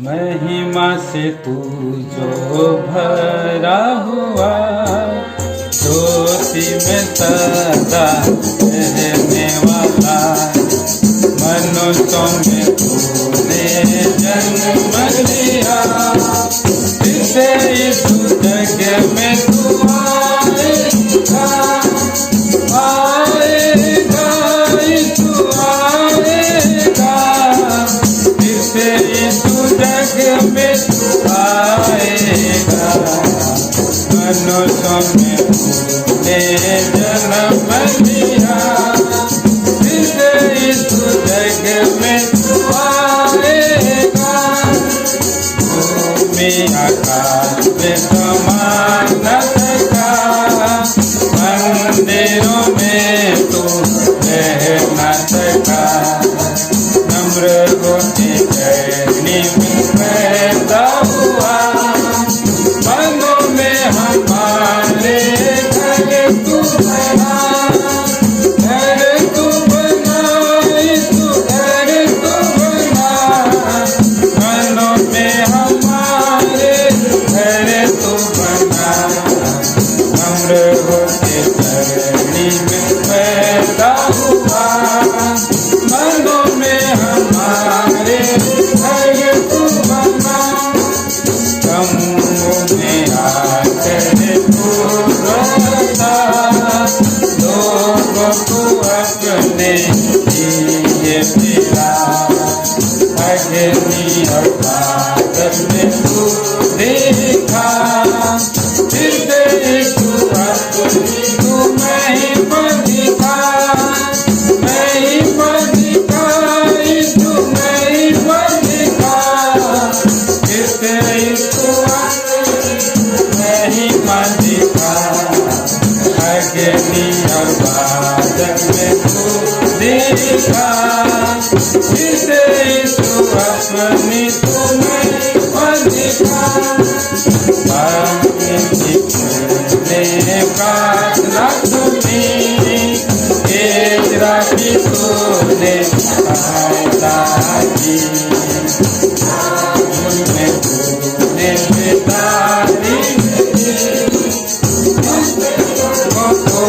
महिमा से तू जो भरा हुआ, ज्योति में सदा रहने वाला, मनुष्यों में तूने जन्म लिया, इसे इस जग में तू आएगा, आएगा, तू आएगा, इसे इस जग में तू आएगा, मनुष्यों में तूने जन्म लिया, इसे इस जग में तू आएगा, भूमि आकाश में समा न सका, मंदिरों में तू रह न सका, नम्र होके धरनी में पैदा हुआ, मनों में हमारे घर तू बना, घर तू बना, तू घर तू बना, मनों में हमारे घर तू बना, नम्र होके धरनी में पैदा हुआ, मनों में हमारे घर तू बना, कमों में आकर तू रहता, लोगों को अपने लिए मिला, अग्नि और बादल में तू देखा, फिर तू अपनी तू महिमा दिखा, महिमा दिखा, तू महिमा दिखा, फिर तू महिमा दिखा, अग्नि और बादल में तू देखा, फिर तू अपनी तू महिमा दिखा, ने प्रार्थना सुनी, एक राशि तूने सहायता की, उनमें तूने बेदारी दी, को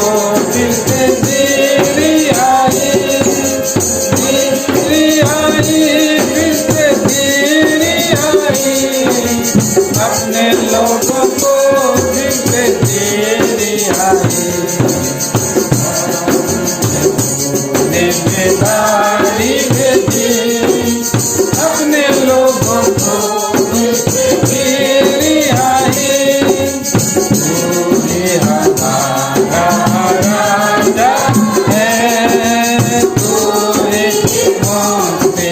दिल से दीरी आई, दीरी आई, दिल से दीरी आई, अपने लोगों को दिल से दीरी आई, तूने बेदारी भेजी, अपने लोगों को दिल से दीरी आई, तू ही हमारा राजा है, तू ही मौत पे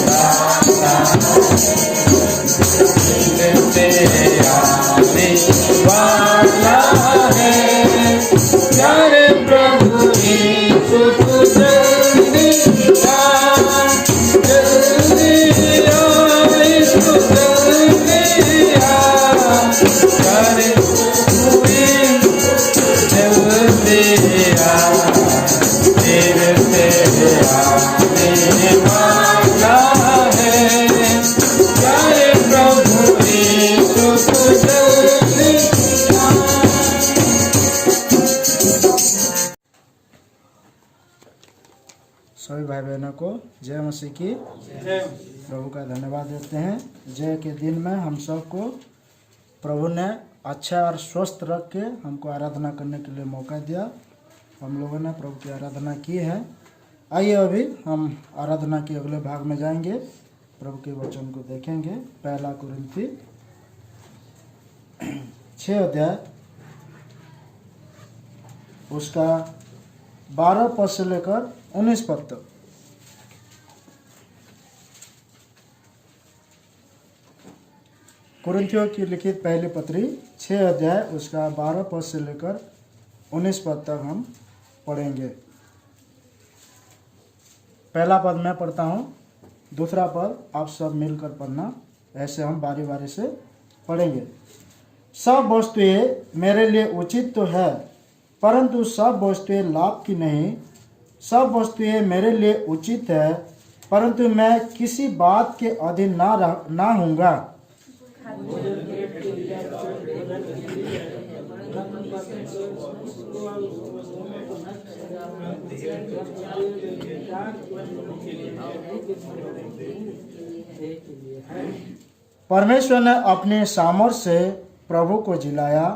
दाता, आने वाला है, प्यारे प्रभु यीशु तू जल्दी आ, जल्दी आ, यीशु जल्दी आ, प्यारे प्रभु जल्दी आ, तेरे से आने वाला है, प्यारे प्रभु यीशु तू जल्दी आ। सभी भाई बहनों को जय मसीह की। प्रभु का धन्यवाद देते हैं। जय के दिन में हम सबको प्रभु ने अच्छा और स्वस्थ रख के हमको आराधना करने के लिए मौका दिया। हम लोगों ने प्रभु की आराधना की है। आइए अभी हम आराधना के अगले भाग में जाएंगे, प्रभु के वचन को देखेंगे। पहला कुरिन्थी 6 अध्याय उसका 12 पद से लेकर 19 पद तक। कुरिन्थियों की लिखित पहली पत्री 6 अध्याय उसका 12 पद से लेकर 19 पद तक हम पढ़ेंगे। पहला पद मैं पढ़ता हूँ, दूसरा पद आप सब मिलकर पढ़ना, ऐसे हम बारी बारी से पढ़ेंगे। सब वस्तुएं मेरे लिए उचित तो है, परंतु सब वस्तुएं लाभ की नहीं। सब वस्तुएं मेरे लिए उचित है, परंतु मैं किसी बात के अधीन ना होऊंगा। परमेश्वर ने अपने सामर्थ्य से प्रभु को जिलाया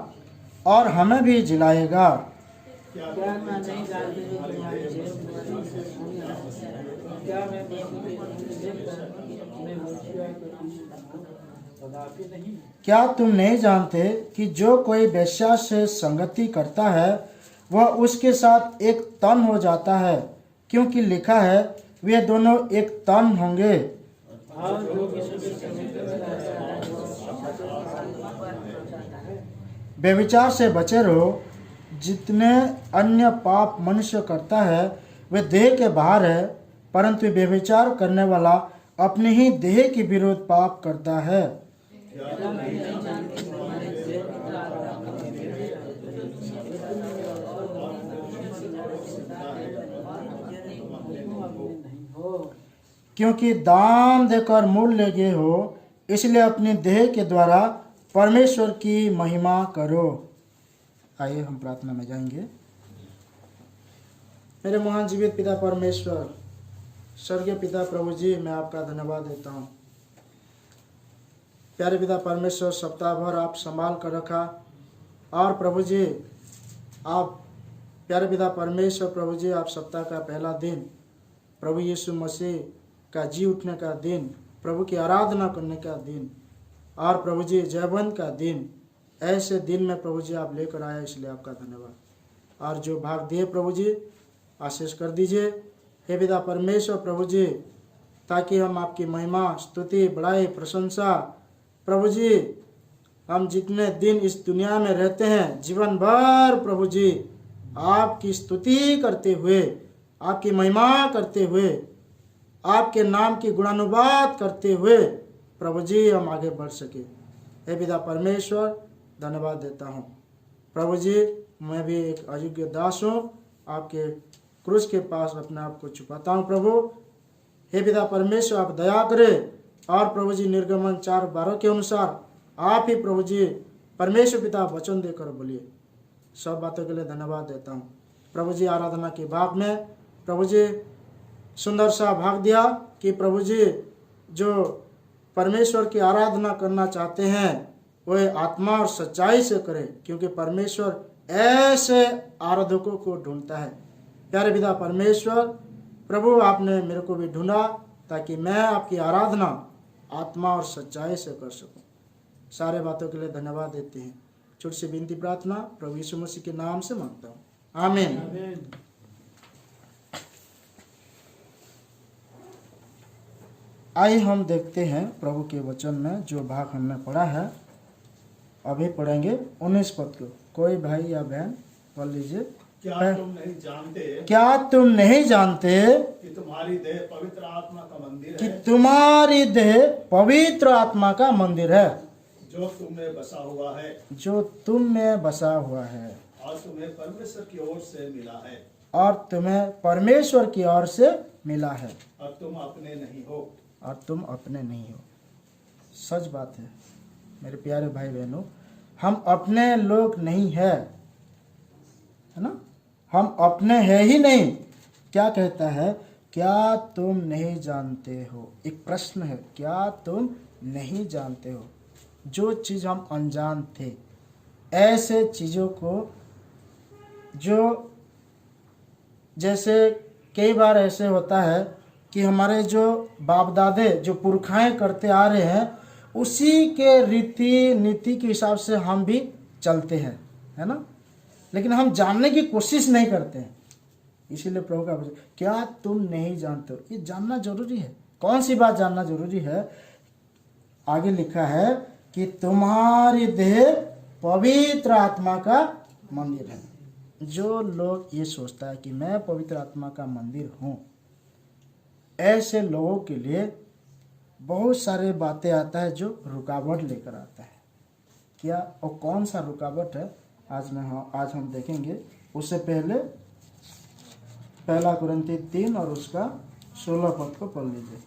और हमें भी जिलाएगा। क्या तुम नहीं जानते कि जो कोई वेश्या से संगति करता है वह उसके साथ एक तन हो जाता है, क्योंकि लिखा है वे दोनों एक तन होंगे। व्यभिचार से बचे रहो। जितने अन्य पाप मनुष्य करता है वे देह के बाहर है, परंतु व्यभिचार करने वाला अपने ही देह के विरोध पाप करता है। क्योंकि दाम देकर मूल्य लिए हो, इसलिए अपने देह के द्वारा परमेश्वर की महिमा करो। आइए हम प्रार्थना में जाएंगे। मेरे महान जीवित पिता परमेश्वर, स्वर्गीय पिता प्रभु जी, मैं आपका धन्यवाद देता हूँ। प्यारे पिता परमेश्वर, सप्ताह भर आप संभाल कर रखा और प्रभु जी आप प्यारे पिता परमेश्वर प्रभु जी, आप सप्ताह का पहला दिन प्रभु यीशु मसीह का जी उठने का दिन, प्रभु की आराधना करने का दिन और प्रभु जी जयवंत का दिन, ऐसे दिन में प्रभु जी आप लेकर आए, इसलिए आपका धन्यवाद। और जो भाग दिए प्रभु जी आशीष कर दीजिए हे पिता परमेश्वर प्रभु जी, ताकि हम आपकी महिमा, स्तुति, बड़ाई, प्रशंसा प्रभु जी, हम जितने दिन इस दुनिया में रहते हैं जीवन भर प्रभु जी आपकी स्तुति करते हुए, आपकी महिमा करते हुए, आपके नाम की गुणानुवाद करते हुए प्रभु जी हम आगे बढ़ सके। हे पिता परमेश्वर धन्यवाद देता हूँ प्रभु जी। मैं भी एक अयोग्य दास हूँ, आपके क्रूस के पास अपने आप को छुपाता हूँ प्रभु। हे पिता परमेश्वर आप दया करें और प्रभु जी निर्गमन 4:12 के अनुसार आप ही प्रभु जी परमेश्वर पिता वचन देकर बोलिए। सब बातों के लिए धन्यवाद देता हूँ प्रभु जी। आराधना के भाग में प्रभु जी सुंदर सा भाग दिया कि प्रभु जी जो परमेश्वर की आराधना करना चाहते हैं वह आत्मा और सच्चाई से करें, क्योंकि परमेश्वर ऐसे आराधकों को ढूंढता है। प्यारे पिता परमेश्वर प्रभु, आपने मेरे को भी ढूंढा ताकि मैं आपकी आराधना आत्मा और सच्चाई से कर सकूं। सारे बातों के लिए धन्यवाद देते हैं। छोटी सी विनती प्रार्थना प्रभु यीशु मसीह के नाम से मांगता हूँ, आमीन। आइए हम देखते हैं प्रभु के वचन में जो भाग हमने पढ़ा है। अभी पढ़ेंगे 19 पद को। कोई भाई या बहन पढ़ लीजिए। क्या तुम नहीं जानते कि तुम्हारी देह पवित्र आत्मा का मंदिर कि है, तुम्हारी देह पवित्र आत्मा का मंदिर है, जो तुम में बसा हुआ है जो तुम में बसा हुआ है और तुम्हें परमेश्वर की ओर से मिला है, और तुम्हें परमेश्वर की ओर से मिला है, और तुम अपने नहीं हो। और तुम अपने नहीं हो। सच बात है मेरे प्यारे भाई बहनों, हम अपने लोग नहीं है ना, हम अपने हैं ही नहीं। क्या कहता है? क्या तुम नहीं जानते हो? एक प्रश्न है, क्या तुम नहीं जानते हो? जो चीज़ हम अनजान थे, ऐसे चीज़ों को जो जैसे कई बार ऐसे होता है कि हमारे जो बाप दादे जो पुरखाएं करते आ रहे हैं उसी के रीति नीति के हिसाब से हम भी चलते हैं, है ना, लेकिन हम जानने की कोशिश नहीं करते हैं। इसीलिए प्रभु का वचन, क्या तुम नहीं जानते हो? ये जानना जरूरी है। कौन सी बात जानना जरूरी है? आगे लिखा है कि तुम्हारी देह पवित्र आत्मा का मंदिर है। जो लोग ये सोचता है कि मैं पवित्र आत्मा का मंदिर हूँ, ऐसे लोगों के लिए बहुत सारे बातें आता है जो रुकावट लेकर आता है। क्या और कौन सा रुकावट है आज हम देखेंगे। उससे पहले 1 कुरिन्थी 3 और उसका 16 पद को पढ़ लीजिए।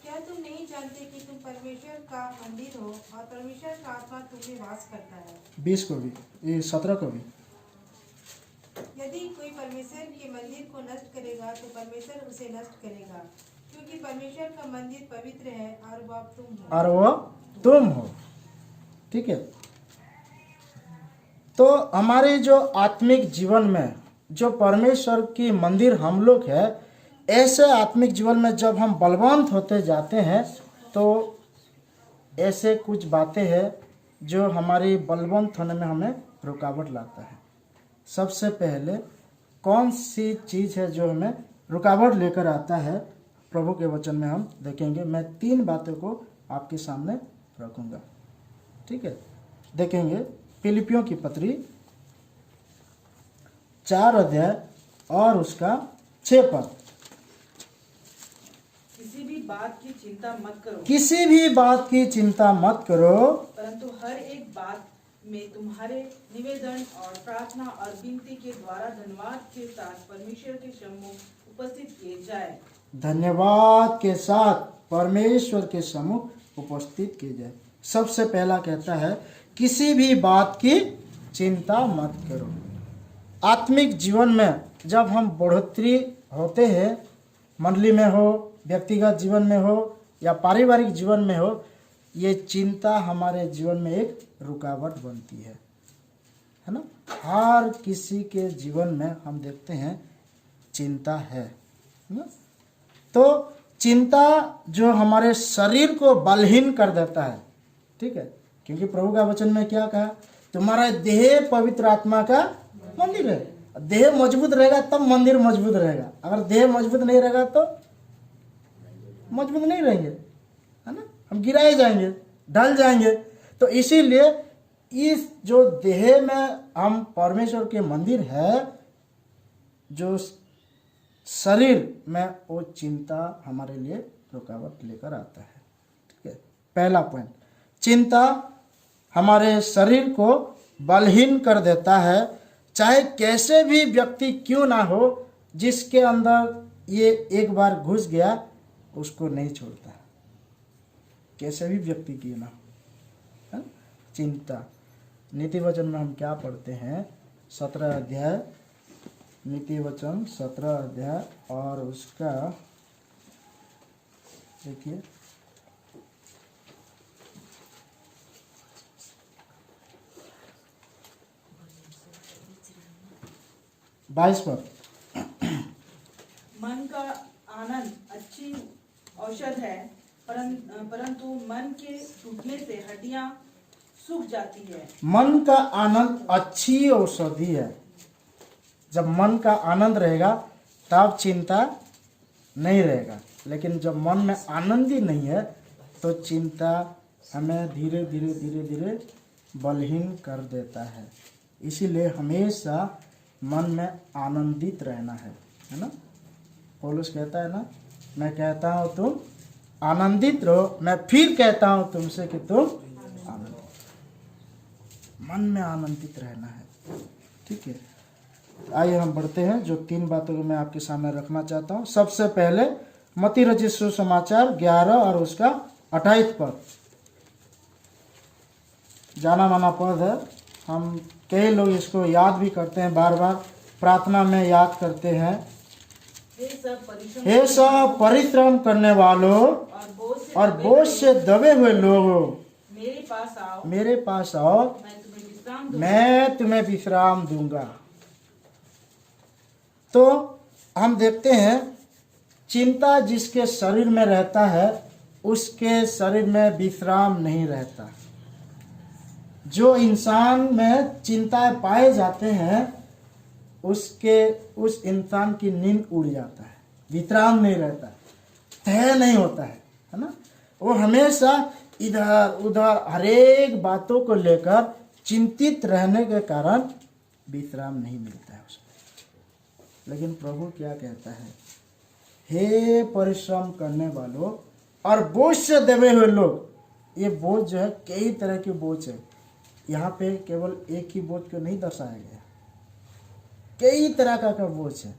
क्या तुम नहीं जानते कि तुम परमेश्वर का मंदिर हो और परमेश्वर का आत्मा तुम में वास करता है? 20 को भी, ये 17 को भी। यदि कोई परमेश्वर के मंदिर को नष्ट करेगा तो परमेश्वर उसे नष्ट करेगा, क्योंकि परमेश्वर का मंदिर पवित्र है और वह तुम हो। और वो तुम हो। ठीक है। तो हमारे जो आत्मिक जीवन में जो परमेश्वर की मंदिर हम लोग है, ऐसे आत्मिक जीवन में जब हम बलवंत होते जाते हैं तो ऐसे कुछ बातें हैं जो हमारी बलवंत होने में हमें रुकावट लाता है। सबसे पहले कौन सी चीज़ है जो हमें रुकावट लेकर आता है, प्रभु के वचन में हम देखेंगे। मैं 3 बातों को आपके सामने रखूंगा। ठीक है। देखेंगे फिलिपियों की पत्री 4 अध्याय और उसका 6 पद। किसी भी बात की चिंता मत करो, किसी भी बात की चिंता मत करो, परंतु हर एक बात में तुम्हारे निवेदन और प्रार्थना और विनती के द्वारा धन्यवाद के साथ परमेश्वर के सम्मुख उपस्थित किए जाए। धन्यवाद के साथ परमेश्वर के सम्मुख उपस्थित किए जाए। सबसे पहला कहता है किसी भी बात की चिंता मत करो। आत्मिक जीवन में जब हम बढ़ोतरी होते हैं, मंडली में हो, व्यक्तिगत जीवन में हो या पारिवारिक जीवन में हो, ये चिंता हमारे जीवन में एक रुकावट बनती है ना। हर किसी के जीवन में हम देखते हैं चिंता है ना। तो चिंता जो हमारे शरीर को बलहीन कर देता है। ठीक है। क्योंकि प्रभु का वचन में क्या कहा, तुम्हारा देह पवित्र आत्मा का मंदिर है। देह मजबूत रहेगा तब मंदिर मजबूत रहेगा। अगर देह मजबूत नहीं रहेगा तो मजबूत नहीं रहेंगे, है ना। हम गिराए जाएंगे, ढल जाएंगे। तो इसीलिए इस जो देह में हम परमेश्वर के मंदिर है, जो शरीर में वो चिंता हमारे लिए रुकावट लेकर आता है। ठीक है। पहला पॉइंट, चिंता हमारे शरीर को बलहीन कर देता है। चाहे कैसे भी व्यक्ति क्यों ना हो, जिसके अंदर ये एक बार घुस गया उसको नहीं छोड़ता। कैसे भी व्यक्ति क्यों ना हो, है? चिंता। नीति वचन में हम क्या पढ़ते हैं, 17 अध्याय, नीति वचन 17 अध्याय और उसका देखिए 22 पद। मन का आनंद अच्छी औषध है, परंतु मन के टूटने से हड्डियां सूख जाती है। मन का आनंद अच्छी औषधि है। जब मन का आनंद रहेगा तब चिंता नहीं रहेगा। लेकिन जब मन में आनंद ही नहीं है तो चिंता हमें धीरे धीरे धीरे धीरे बलहीन कर देता है। इसीलिए हमेशा मन में आनंदित रहना है ना। पौलुस कहता है ना, मैं कहता हूँ तुम आनंदित रहो, मैं फिर कहता हूँ तुमसे कि तुम आनंदित। मन में आनंदित रहना है। ठीक है। आइए हम बढ़ते हैं। जो 3 बातों को मैं आपके सामने रखना चाहता हूँ। सबसे पहले मत्ती रचित सुसमाचार 11 और उसका 28 पद। जाना माना पद है। हम कई लोग इसको याद भी करते हैं, बार बार प्रार्थना में याद करते हैं। हे सब परिश्रम करने वालों और बोझ से दबे हुए लोगों, मेरे पास आओ, मैं तुम्हें विश्राम दूंगा। तो हम देखते हैं चिंता जिसके शरीर में रहता है उसके शरीर में विश्राम नहीं रहता। जो इंसान में चिंता पाए जाते हैं उस इंसान की नींद उड़ जाता है, विश्राम नहीं रहता, तय नहीं होता है ना। वो हमेशा इधर उधर हरेक बातों को लेकर चिंतित रहने के कारण विश्राम नहीं मिलता है उसको। लेकिन प्रभु क्या कहता है, हे परिश्रम करने वालों और बोझ से दबे हुए लोग। ये बोझ जो है कई तरह के बोझ है। यहाँ पे केवल एक ही बोझ को नहीं दर्शाया गया, कई तरह का बोझ है।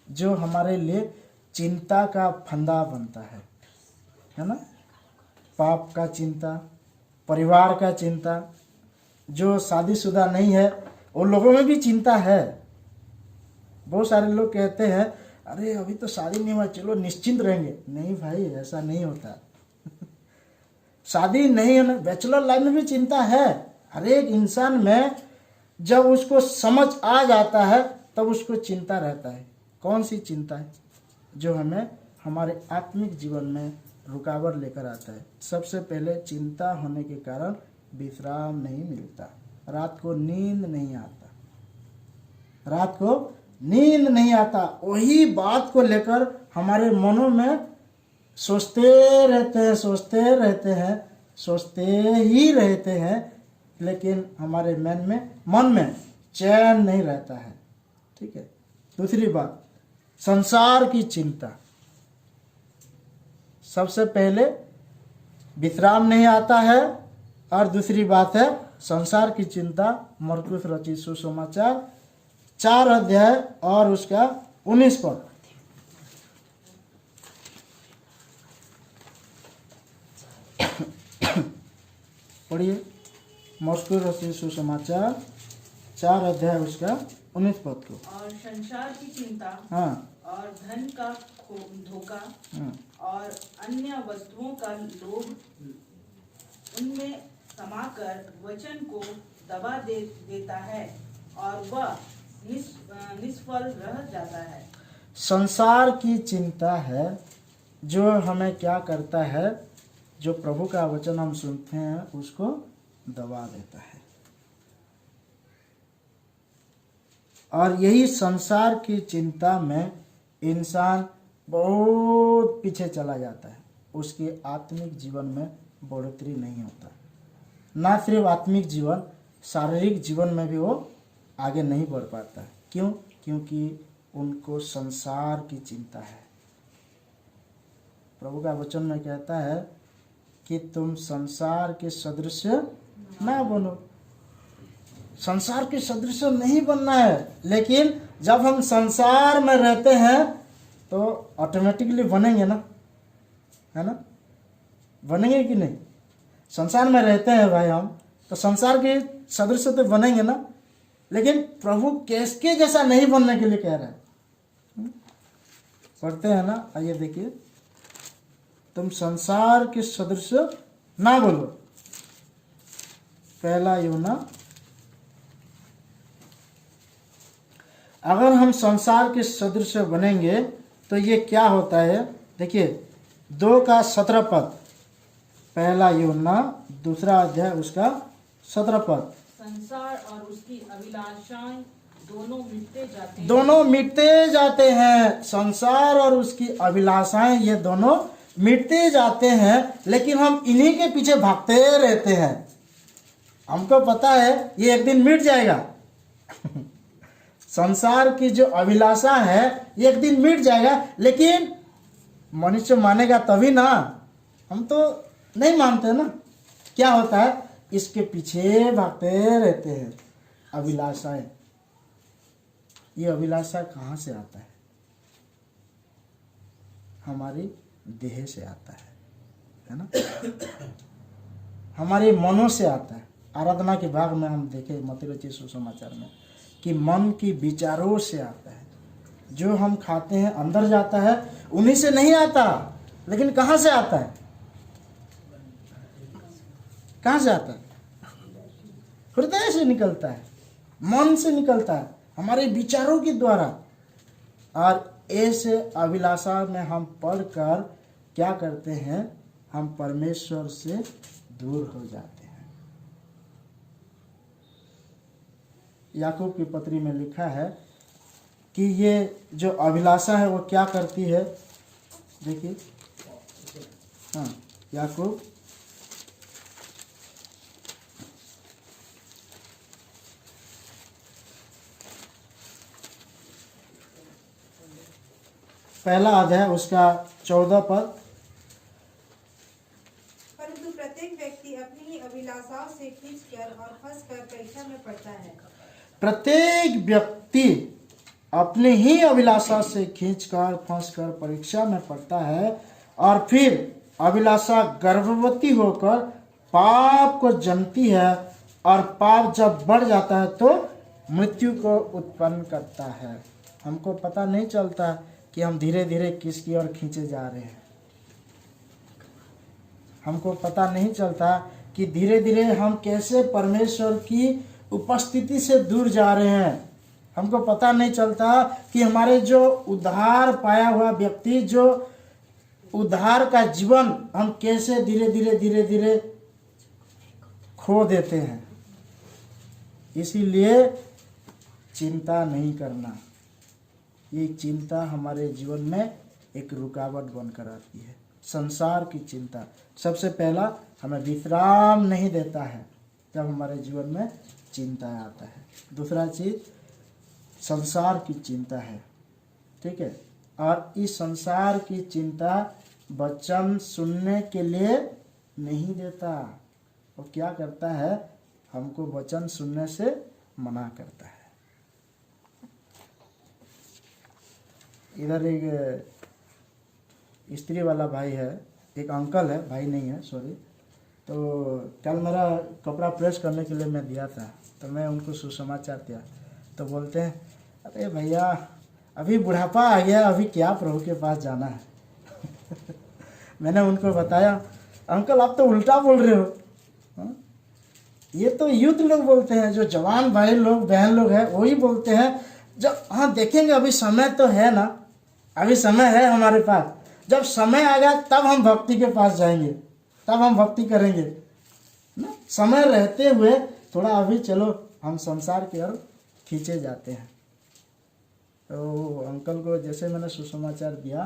जो हमारे लिए चिंता का फंदा बनता है ना। पाप का चिंता, परिवार का चिंता, जो शादीशुदा नहीं है उन लोगों में भी चिंता है। बहुत सारे लोग कहते हैं अरे अभी तो शादी नहीं हुआ, चलो निश्चिंत रहेंगे। नहीं भाई, ऐसा नहीं होता। शादी नहीं है ना, बैचलर लाइफ में भी चिंता है। हर एक इंसान में जब उसको समझ आ जाता है तब उसको चिंता रहता है। कौन सी चिंता है? जो हमें हमारे आत्मिक जीवन में रुकावट लेकर आता है। सबसे पहले चिंता होने के कारण विश्राम नहीं मिलता, रात को नींद नहीं आता, रात को नींद नहीं आता। वही बात को लेकर हमारे मनों में सोचते रहते ही रहते हैं, लेकिन हमारे मन में चैन नहीं रहता है। ठीक है। दूसरी बात, संसार की चिंता। सबसे पहले विश्राम नहीं आता है, और दूसरी बात है संसार की चिंता। मरकुस रचित सुसमाचार 4 अध्याय और उसका 19 पद। पढ़िए, मरकुस रचित सुसमाचार 4 अध्याय उसका 19 पद को। और संसार की चिंता, हाँ, और धन का धोखा, और अन्य वस्तुओं का लोभ उनमें समाकर वचन को दबा देता है, और वह निष्फल रह जाता है। संसार की चिंता है जो हमें क्या करता है, जो प्रभु का वचन हम सुनते हैं उसको दबा देता है। और यही संसार की चिंता में इंसान बहुत पीछे चला जाता है, उसके आत्मिक जीवन में बढ़ोतरी नहीं होता। ना सिर्फ आत्मिक जीवन, शारीरिक जीवन में भी वो आगे नहीं बढ़ पाता। क्यों? क्योंकि उनको संसार की चिंता है। प्रभु का वचन में कहता है कि तुम संसार के सदृश ना बनो। संसार के सदृश नहीं बनना है, लेकिन जब हम संसार में रहते हैं तो ऑटोमेटिकली बनेंगे ना, है ना? बनेंगे कि नहीं? संसार में रहते हैं भाई हम, तो संसार के सदृश तो बनेंगे ना, लेकिन प्रभु किसके जैसा नहीं बनने के लिए कह रहा है। पढ़ते हैं ना, आइए देखिए, तुम संसार के सदृश ना बोलो। पहला यूहन्ना, अगर हम संसार के सदृश बनेंगे तो ये क्या होता है? देखिए 2:17 पद, पहला यूहन्ना 2 अध्याय उसका 17 पद। संसार और उसकी अभिलाषाएं दोनों मिटते जाते हैं। संसार और उसकी अभिलाषाएं ये दोनों मिटते जाते हैं, लेकिन हम इन्हीं के पीछे भागते रहते हैं। हमको पता है ये एक दिन मिट जाएगा। संसार की जो अभिलाषा है ये एक दिन मिट जाएगा, लेकिन मनुष्य मानेगा तभी ना। हम तो नहीं मानते ना। क्या होता है? इसके पीछे भागते रहते हैं। अभिलाषाएं, ये अभिलाषा कहाँ से आता है? हमारी देह से आता है ना? हमारे मनों से आता है। आराधना के भाग में हम देखे मत्ती रचित सुसमाचार में कि मन की विचारों से आता है। जो हम खाते हैं अंदर जाता है, उन्हीं से नहीं आता, लेकिन कहाँ से आता है? कहाँ से आता है? हृदय से निकलता है, मन से निकलता है, हमारे विचारों के द्वारा। और ऐसे अभिलाषा में हम पढ़कर क्या करते हैं? हम परमेश्वर से दूर हो जाते हैं। याकूब की पत्री में लिखा है कि ये जो अभिलाषा है वो क्या करती है? देखिए, हाँ, याकूब पहला अध्याय उसका 14 पद। परंतु प्रत्येक व्यक्ति अपनी ही अभिलाषाओं से खींचकर और फंसकर परीक्षा में पड़ता है। प्रत्येक व्यक्ति अपनी ही अभिलाषा से खींचकर फंसकर परीक्षा में पड़ता है और फिर अभिलाषा गर्भवती होकर पाप को जन्मती है और पाप जब बढ़ जाता है तो मृत्यु को उत्पन्न करता है। हमको पता नहीं चलता कि हम धीरे धीरे किसकी ओर खींचे जा रहे हैं। हमको पता नहीं चलता कि धीरे धीरे हम कैसे परमेश्वर की उपस्थिति से दूर जा रहे हैं। हमको पता नहीं चलता कि हमारे जो उद्धार पाया हुआ व्यक्ति, जो उद्धार का जीवन हम कैसे धीरे धीरे खो देते हैं। इसीलिए चिंता नहीं करना। ये चिंता हमारे जीवन में एक रुकावट बनकर आती है। संसार की चिंता सबसे पहला हमें विश्राम नहीं देता है जब हमारे जीवन में चिंता आता है। दूसरा चीज संसार की चिंता है, ठीक है। और इस संसार की चिंता वचन सुनने के लिए नहीं देता। वो क्या करता है? हमको वचन सुनने से मना करता है। इधर एक स्त्री वाला भाई है, एक अंकल है, भाई नहीं है, सॉरी। तो कल मेरा कपड़ा प्रेस करने के लिए मैं दिया था, तो मैं उनको सुसमाचार दिया, तो बोलते हैं अरे भैया अभी बुढ़ापा आ गया, अभी क्या प्रभु के पास जाना है। मैंने उनको बताया अंकल आप तो उल्टा बोल रहे हो। हाँ? ये तो यूथ लोग बोलते हैं, जो जवान भाई लोग बहन लोग हैं वही बोलते हैं। जब हाँ देखेंगे अभी समय तो है ना, अभी समय है हमारे पास, जब समय आएगा तब हम भक्ति के पास जाएंगे, तब हम भक्ति करेंगे ना। समय रहते हुए थोड़ा अभी चलो हम संसार की ओर खींचे जाते हैं। तो अंकल को जैसे मैंने सुसमाचार दिया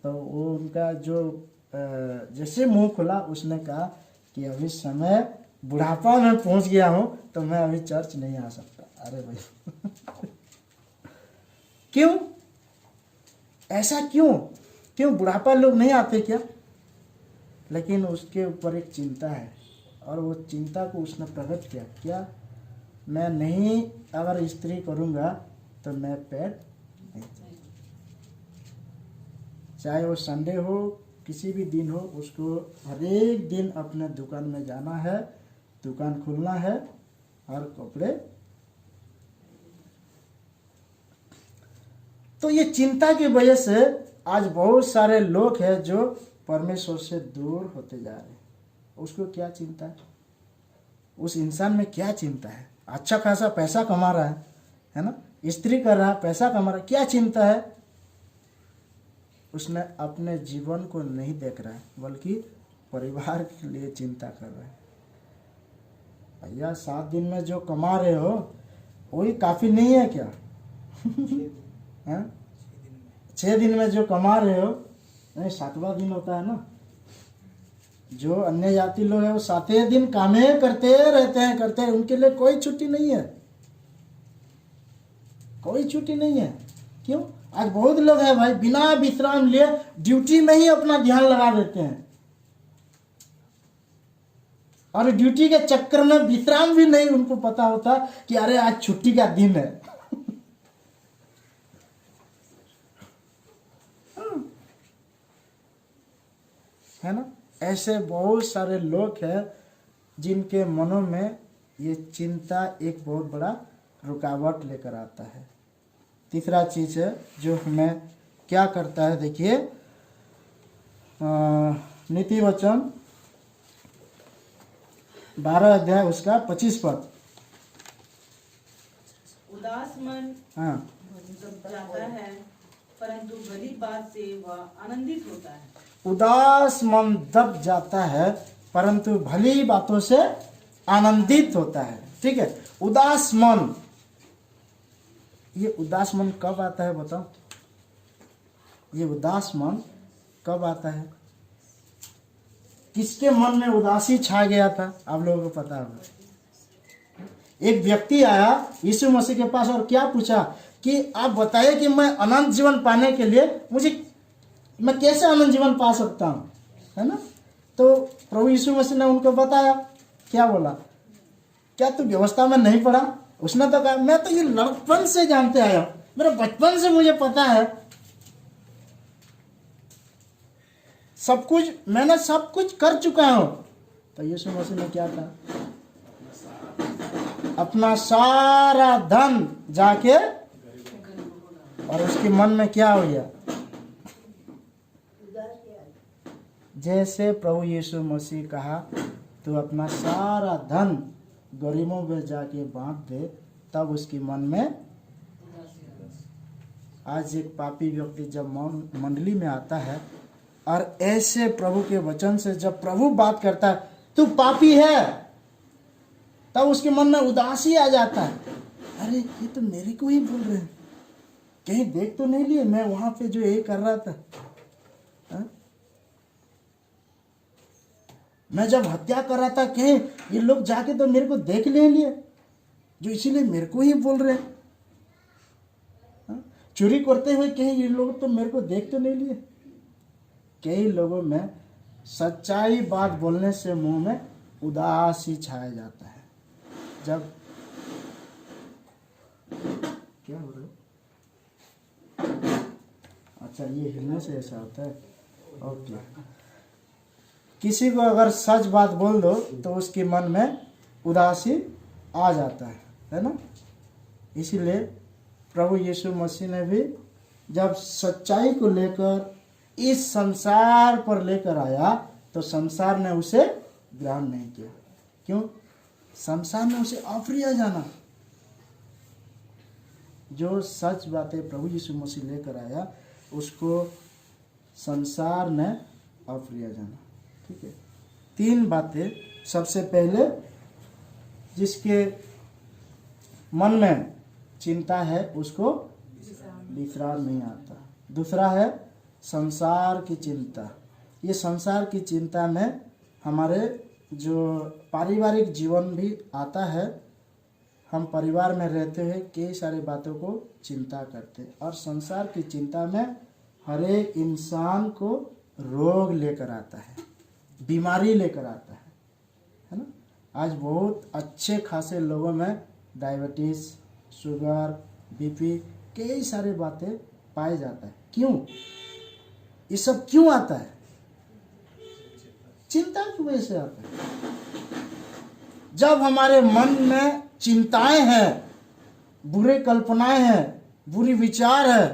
तो वो उनका जो जैसे मुंह खुला उसने कहा कि अभी समय बुढ़ापा में पहुंच गया हूं तो मैं अभी चर्च नहीं आ सकता। अरे भाई क्यों ऐसा क्यों बुढ़ापा लोग नहीं आते क्या? लेकिन उसके ऊपर एक चिंता है और वो चिंता को उसने प्रकट किया, क्या मैं नहीं अगर स्त्री करूंगा तो मैं पैर नहीं, चाहे वो संडे हो किसी भी दिन हो, उसको हर एक दिन अपने दुकान में जाना है, दुकान खोलना है और कपड़े। तो ये चिंता की वजह से आज बहुत सारे लोग हैं जो परमेश्वर से दूर होते जा रहे हैं। उसको क्या चिंता है? उस इंसान में क्या चिंता है? अच्छा खासा पैसा कमा रहा है ना, स्त्री कर रहा है, पैसा कमा रहा है, क्या चिंता है? उसने अपने जीवन को नहीं देख रहा है बल्कि परिवार के लिए चिंता कर रहा है। भैया 7 दिन में जो कमा रहे हो वही काफी नहीं है क्या? 6 दिन में जो कमा रहे हो, नहीं 7वां दिन होता है ना। जो अन्य जाति लोग हैं वो 7वें दिन कामे करते रहते हैं, उनके लिए कोई छुट्टी नहीं है, कोई छुट्टी नहीं है। क्यों? आज बहुत लोग हैं भाई बिना विश्राम लिए ड्यूटी में ही अपना ध्यान लगा देते हैं और ड्यूटी के चक्कर में विश्राम भी नहीं उनको पता होता कि अरे आज छुट्टी का दिन है। है ना? ऐसे बहुत सारे लोग हैं जिनके मनों में ये चिंता एक बहुत बड़ा रुकावट लेकर आता है। तीसरा चीज है जो हमें क्या करता है, देखिए नीति वचन 12 अध्याय उसका 25 पद। उदास मन हाँ जाता है परंतु भली बात से वह आनंदित होता है। उदास मन दब जाता है परंतु भली बातों से आनंदित होता है। ठीक है, उदास मन, ये उदास मन कब आता है बताओ? ये उदास मन कब आता है? किसके मन में उदासी छा गया था आप लोगों को पता होगा। एक व्यक्ति आया यीशु मसीह के पास और क्या पूछा कि आप बताइए कि मैं अनंत जीवन पाने के लिए मैं कैसे अनंत जीवन पा सकता हूँ, है ना? तो प्रभु यीशु मसीह ने उनको बताया, क्या बोला? क्या तू व्यवस्था में नहीं पढ़ा? उसने तो कहा मैं तो ये लड़कपन से जानते आया हूँ, मेरे बचपन से मुझे पता है, सब कुछ मैंने सब कुछ कर चुका हूं। तो यीशु मसीह ने क्या कहा? अपना सारा धन जाके, और उसके मन में क्या हो गया? जैसे प्रभु यीशु मसीह कहा तो अपना सारा धन गरीबों में जाके बांट दे, तब उसके मन में। आज एक पापी व्यक्ति जब मंडली में आता है और ऐसे प्रभु के वचन से जब प्रभु बात करता है, तू पापी है, तब उसके मन में उदासी आ जाता है। अरे ये तो मेरे को ही बोल रहे हैं, कहीं देख तो नहीं लिए मैं वहां पे जो ये कर रहा था? हा? मैं जब हत्या कर रहा था, कहीं ये लोग जाके तो मेरे को देख ले लिए, जो इसीलिए मेरे को ही बोल रहे हैं। चोरी करते हुए कहीं ये लोग तो मेरे को देख तो नहीं लिए। कई लोगों में सच्चाई बात बोलने से मुंह में उदासी छाया जाता है। जब क्या हो रहा है? अच्छा, ये हिलने से ऐसा होता है। ओके, किसी को अगर सच बात बोल दो तो उसके मन में उदासी आ जाता है ना? इसीलिए प्रभु यीशु मसीह ने भी जब सच्चाई को लेकर इस संसार पर लेकर आया तो संसार ने उसे ग्रहण नहीं किया। क्यों? संसार ने उसे अप्रिय जाना। जो सच बातें प्रभु यीशु मसीह लेकर आया उसको संसार ने अप्रिय जाना। ठीक है, 3 बातें। सबसे पहले, जिसके मन में चिंता है उसको विश्राम नहीं आता। दूसरा है संसार की चिंता। ये संसार की चिंता में हमारे जो पारिवारिक जीवन भी आता है। हम परिवार में रहते हुए कई सारी बातों को चिंता करते हैं, और संसार की चिंता में हर एक इंसान को रोग लेकर आता है, बीमारी लेकर आता है ना? आज बहुत अच्छे खासे लोगों में डायबिटीज, शुगर, बीपी, कई सारी बातें पाए जाता है। क्यों? ये सब क्यों आता है? चिंता की वजह से आता है। जब हमारे मन में चिंताएं हैं, बुरे कल्पनाएं हैं, बुरी विचार है,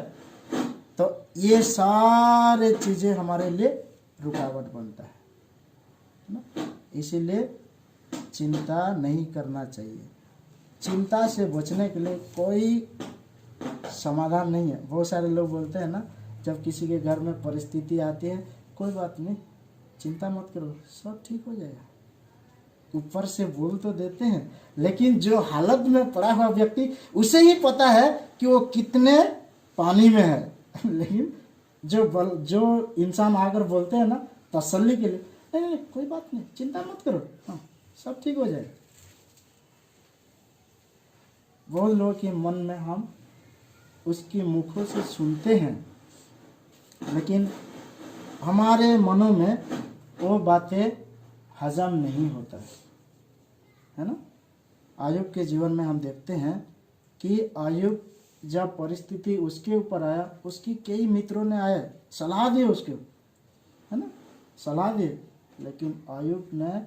तो ये सारे चीजें हमारे लिए रुकावट बनता है ना? इसीलिए चिंता नहीं करना चाहिए। चिंता से बचने के लिए कोई समाधान नहीं है। बहुत सारे लोग बोलते हैं ना, जब किसी के घर में परिस्थिति आती है, कोई बात नहीं, चिंता मत करो, सब ठीक हो जाएगा। ऊपर से बोल तो देते हैं, लेकिन जो हालत में पड़ा हुआ व्यक्ति, उसे ही पता है कि वो कितने पानी में है। लेकिन जो इंसान आकर बोलते हैं ना तसल्ली के लिए, नहीं कोई बात नहीं, चिंता मत करो, हाँ सब ठीक हो जाएगा। बहुत लोगों के मन में हम उसकी मुखों से सुनते हैं, लेकिन हमारे मनों में वो बातें हजम नहीं होता है ना? आयुब के जीवन में हम देखते हैं कि आयुब जब परिस्थिति उसके ऊपर आया, उसकी कई मित्रों ने आए, सलाह दी उसके, है ना, सलाह दी, लेकिन आयुब ने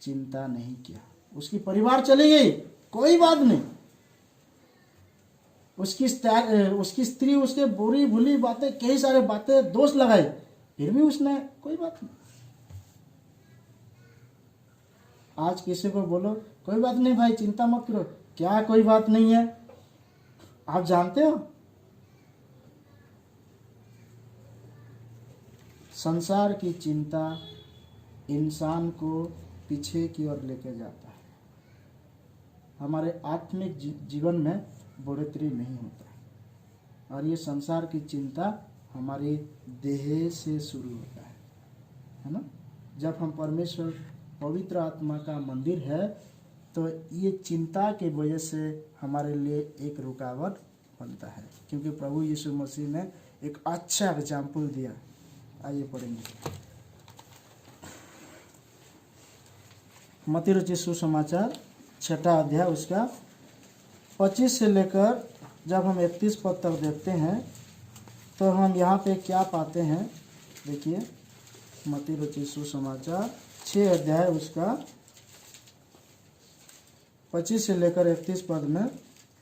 चिंता नहीं किया। उसकी परिवार चली गई, कोई बात नहीं। उसकी स्त्री उसके बुरी भूली बातें, कई सारे बातें दोष लगाई, फिर भी उसने कोई बात नहीं। आज किसी को बोलो कोई बात नहीं भाई, चिंता मत करो, क्या कोई बात नहीं है? आप जानते हो संसार की चिंता इंसान को पीछे की ओर लेके जाता है। हमारे आत्मिक जीवन में बढ़ोतरी नहीं होता है, और ये संसार की चिंता हमारी देह से शुरू होता है ना? जब हम परमेश्वर पवित्र आत्मा का मंदिर है, तो ये चिंता के वजह से हमारे लिए एक रुकावट बनता है, क्योंकि प्रभु यीशु मसीह ने एक अच्छा एग्जाम्पल दिया। आइए पढ़ेंगे मत्ती रचित सुसमाचार 6 अध्याय उसका 25 से लेकर जब हम 31 पद तक देखते हैं तो हम यहाँ पे क्या पाते हैं। देखिए मत्ती रचित सुसमाचार 6 अध्याय उसका 25 से लेकर 31 पद में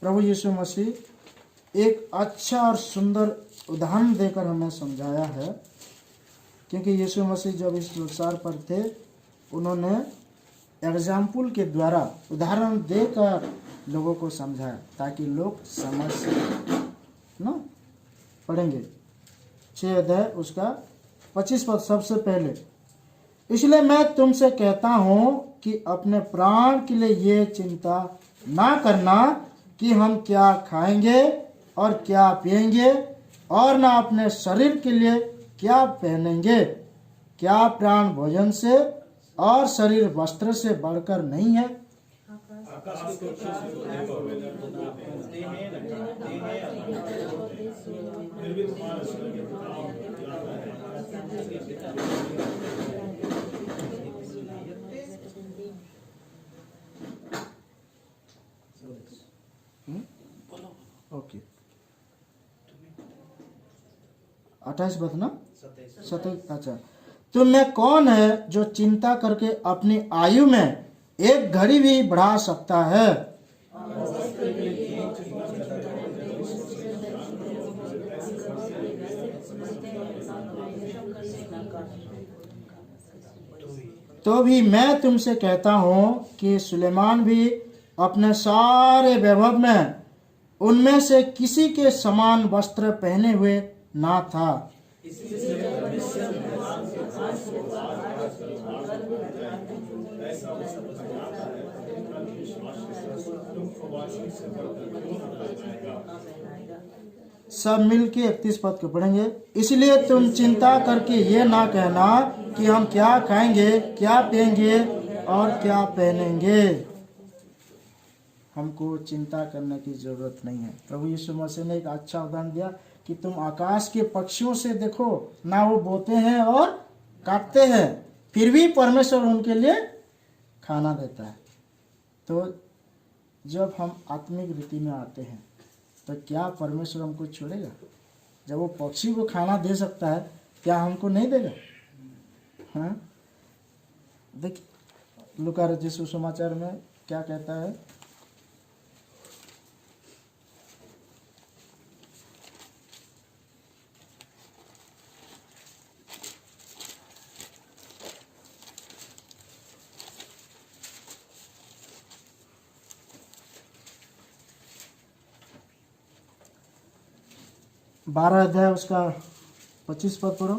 प्रभु यीशु मसीह एक अच्छा और सुंदर उदाहरण देकर हमें समझाया है। क्योंकि यीशु मसीह जब इस संसार पर थे उन्होंने एग्जाम्पल के द्वारा उदाहरण देकर लोगों को समझाया ताकि लोग समझ सकें ना। पढ़ेंगे 6 अध्याय उसका 25 पद सबसे पहले। इसलिए मैं तुमसे कहता हूँ कि अपने प्राण के लिए ये चिंता ना करना कि हम क्या खाएंगे और क्या पिएंगे, और ना अपने शरीर के लिए क्या पहनेंगे। क्या प्राण भोजन से और शरीर वस्त्र से बढ़कर नहीं है। ओके 28 पद ना 27। अच्छा, तुम में कौन है जो चिंता करके अपनी आयु में एक घड़ी भी बढ़ा सकता है। तो भी मैं तुमसे कहता हूँ कि सुलेमान भी अपने सारे वैभव में उनमें से किसी के समान वस्त्र पहने हुए ना था। सब मिलके 31 पद को पढ़ेंगे। इसलिए तुम चिंता करके ये ना कहना कि हम क्या खाएंगे, क्या पिएंगे और क्या पहनेंगे। हमको चिंता करने की जरूरत नहीं है। प्रभु यीशु मसीह ने एक अच्छा उदाहरण दिया कि तुम आकाश के पक्षियों से देखो, ना वो बोते हैं और काटते हैं, फिर भी परमेश्वर उनके लिए खाना देता है। तो जब हम आत्मिक रीति में आते हैं तो क्या परमेश्वर हमको छोड़ेगा? जब वो पक्षी को खाना दे सकता है, क्या हमको नहीं देगा? हाँ, देखिए लूका रचित सुसमाचार में क्या कहता है। बारह अध्याय उसका 25 पद पढ़ो।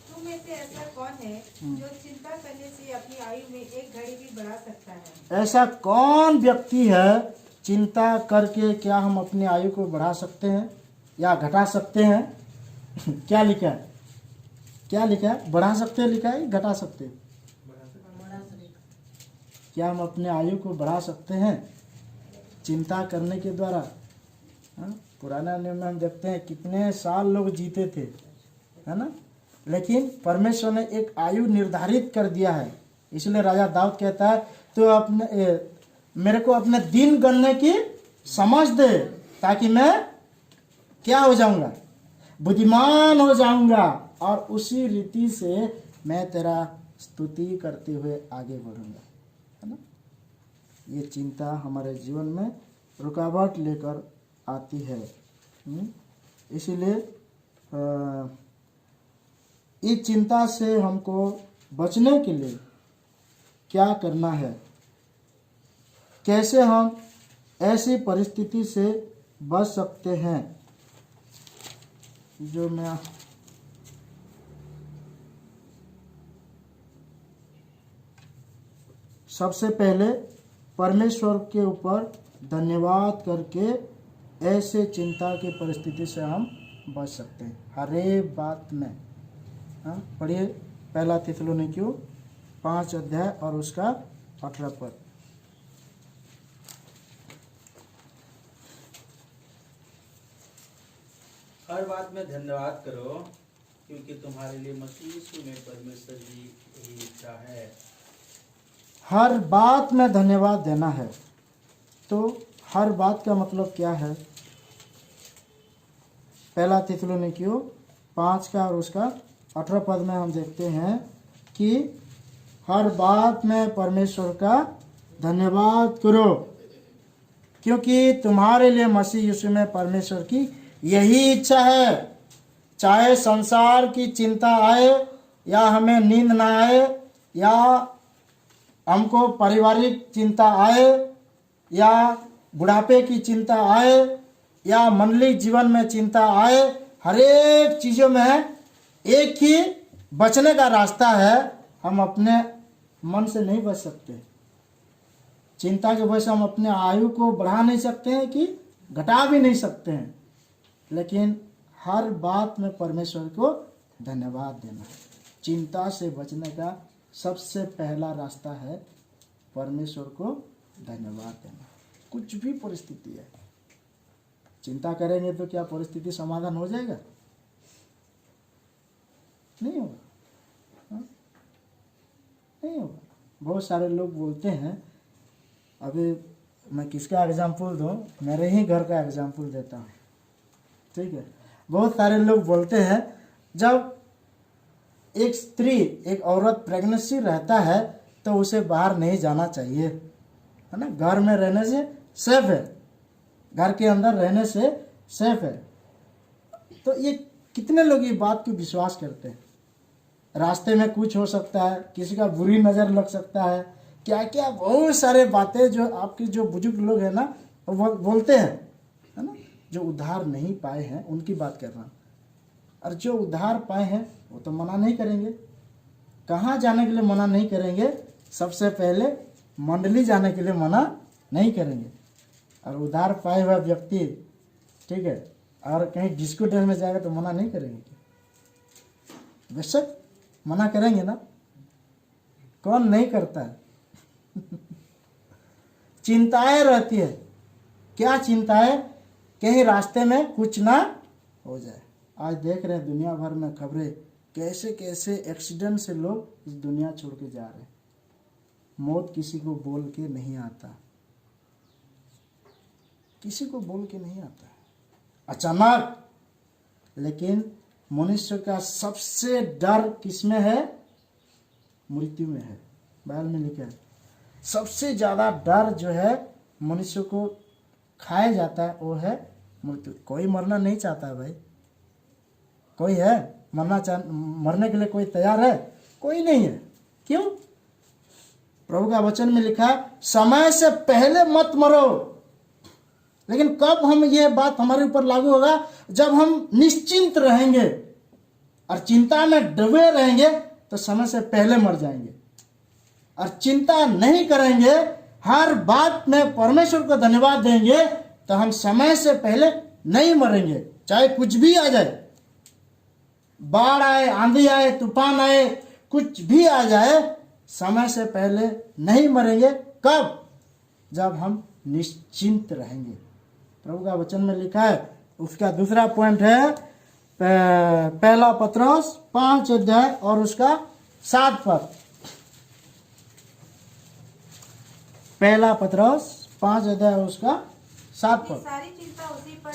तुम में से ऐसा कौन है जो चिंता करने से अपनी आयु में एक घड़ी भी बढ़ा सकता है। ऐसा कौन व्यक्ति है चिंता करके क्या हम अपनी आयु को बढ़ा सकते हैं या घटा सकते हैं? क्या लिखा है? क्या लिखा है? बढ़ा सकते हैं लिखा है, घटा सकते हैं? क्या हम अपने आयु को बढ़ा सकते हैं चिंता करने के द्वारा? हाँ? पुराना नियम में हम देखते हैं कितने साल लोग जीते थे, है ना। लेकिन परमेश्वर ने एक आयु निर्धारित कर दिया है। इसलिए राजा दाऊद कहता है तो मेरे को अपने दिन गणने की समझ दे ताकि मैं क्या हो जाऊंगा, बुद्धिमान हो जाऊंगा, और उसी रीति से मैं तेरा स्तुति करते हुए आगे बढ़ूंगा, है ना। ये चिंता हमारे जीवन में रुकावट लेकर आती है। इसीलिए इस चिंता से हमको बचने के लिए क्या करना है, कैसे हम ऐसी परिस्थिति से बच सकते हैं। जो मैं सबसे पहले परमेश्वर के ऊपर धन्यवाद करके ऐसे चिंता की परिस्थिति से हम बच सकते हैं हर एक बात में। हाँ, पढ़िए पहला थिस्सलुनीकियों 5 अध्याय और उसका 18 पद। हर बात में धन्यवाद करो क्योंकि तुम्हारे लिए मसीह यीशु में परमेश्वर की यही इच्छा है। हर बात में धन्यवाद देना है। तो हर बात का मतलब क्या है? पहला थिस्सलुनीकियों 5 का और उसका 18 पद में हम देखते हैं कि हर बात में परमेश्वर का धन्यवाद करो, क्योंकि तुम्हारे लिए मसीह यीशु में परमेश्वर की यही इच्छा है। चाहे संसार की चिंता आए या हमें नींद ना आए, या हमको पारिवारिक चिंता आए, या बुढ़ापे की चिंता आए, या मंडलिक जीवन में चिंता आए, हर एक चीज़ों में एक ही बचने का रास्ता है। हम अपने मन से नहीं बच सकते। चिंता की वजह से हम अपने आयु को बढ़ा नहीं सकते हैं कि घटा भी नहीं सकते हैं, लेकिन हर बात में परमेश्वर को धन्यवाद देना है। चिंता से बचने का सबसे पहला रास्ता है परमेश्वर को धन्यवाद देना। कुछ भी परिस्थिति है, चिंता करेंगे तो क्या परिस्थिति समाधान हो जाएगा? नहीं होगा, हाँ? नहीं होगा। बहुत सारे लोग बोलते हैं, अभी मैं किसका एग्जाम्पल दूं? मेरे ही घर का एग्जाम्पल देता हूँ, ठीक है। बहुत सारे लोग बोलते हैं जब एक स्त्री, एक औरत प्रेगनेंसी रहता है तो उसे बाहर नहीं जाना चाहिए, है ना। घर में रहने से सेफ है, घर के अंदर रहने से सेफ है। तो ये कितने लोग ये बात को विश्वास करते हैं? रास्ते में कुछ हो सकता है, किसी का बुरी नज़र लग सकता है, क्या क्या बहुत सारे बातें जो आपके जो बुजुर्ग लोग हैं ना वो बोलते हैं, है ना। जो उद्धार नहीं पाए हैं उनकी बात कर रहा हूँ, और जो उद्धार पाए हैं वो तो मना नहीं करेंगे। कहाँ जाने के लिए मना नहीं करेंगे? सबसे पहले मंडली जाने के लिए मना नहीं करेंगे। और उद्धार पाए हुआ व्यक्ति, ठीक है, और कहीं डिस्को डांस में जाएगा तो मना नहीं करेंगे? बेशक मना करेंगे ना, कौन नहीं करता है? चिंताएं रहती है। क्या चिंता है? कहीं रास्ते में कुछ ना हो जाए। आज देख रहे हैं दुनिया भर में खबरें, कैसे कैसे एक्सीडेंट से लोग इस दुनिया छोड़ के जा रहे हैं। मौत किसी को बोल के नहीं आता, किसी को बोल के नहीं आता, अचानक। लेकिन मनुष्य का सबसे डर किसमें है? मृत्यु में है। बाइबल में लिखा है सबसे ज्यादा डर जो है मनुष्य को खाया जाता है वो है मृत्यु। कोई मरना नहीं चाहता भाई, कोई है मरने के लिए कोई तैयार है? कोई नहीं है। क्यों? प्रभु का वचन में लिखा है समय से पहले मत मरो। लेकिन कब हम ये बात हमारे ऊपर लागू होगा? जब हम निश्चिंत रहेंगे और चिंता में डूबे रहेंगे तो समय से पहले मर जाएंगे। और चिंता नहीं करेंगे, हर बात में परमेश्वर को धन्यवाद देंगे, तो हम समय से पहले नहीं मरेंगे। चाहे कुछ भी आ जाए, बाढ़ आए, आंधी आए, तूफान आए, कुछ भी आ जाए, समय से पहले नहीं मरेंगे। कब? जब हम निश्चिंत रहेंगे। प्रभु का वचन में लिखा है, उसका दूसरा पॉइंट है पहला पत्रोस 5 अध्याय और उसका 7 पद। पहला पत्रोस 5 अध्याय और उसका 7 पद।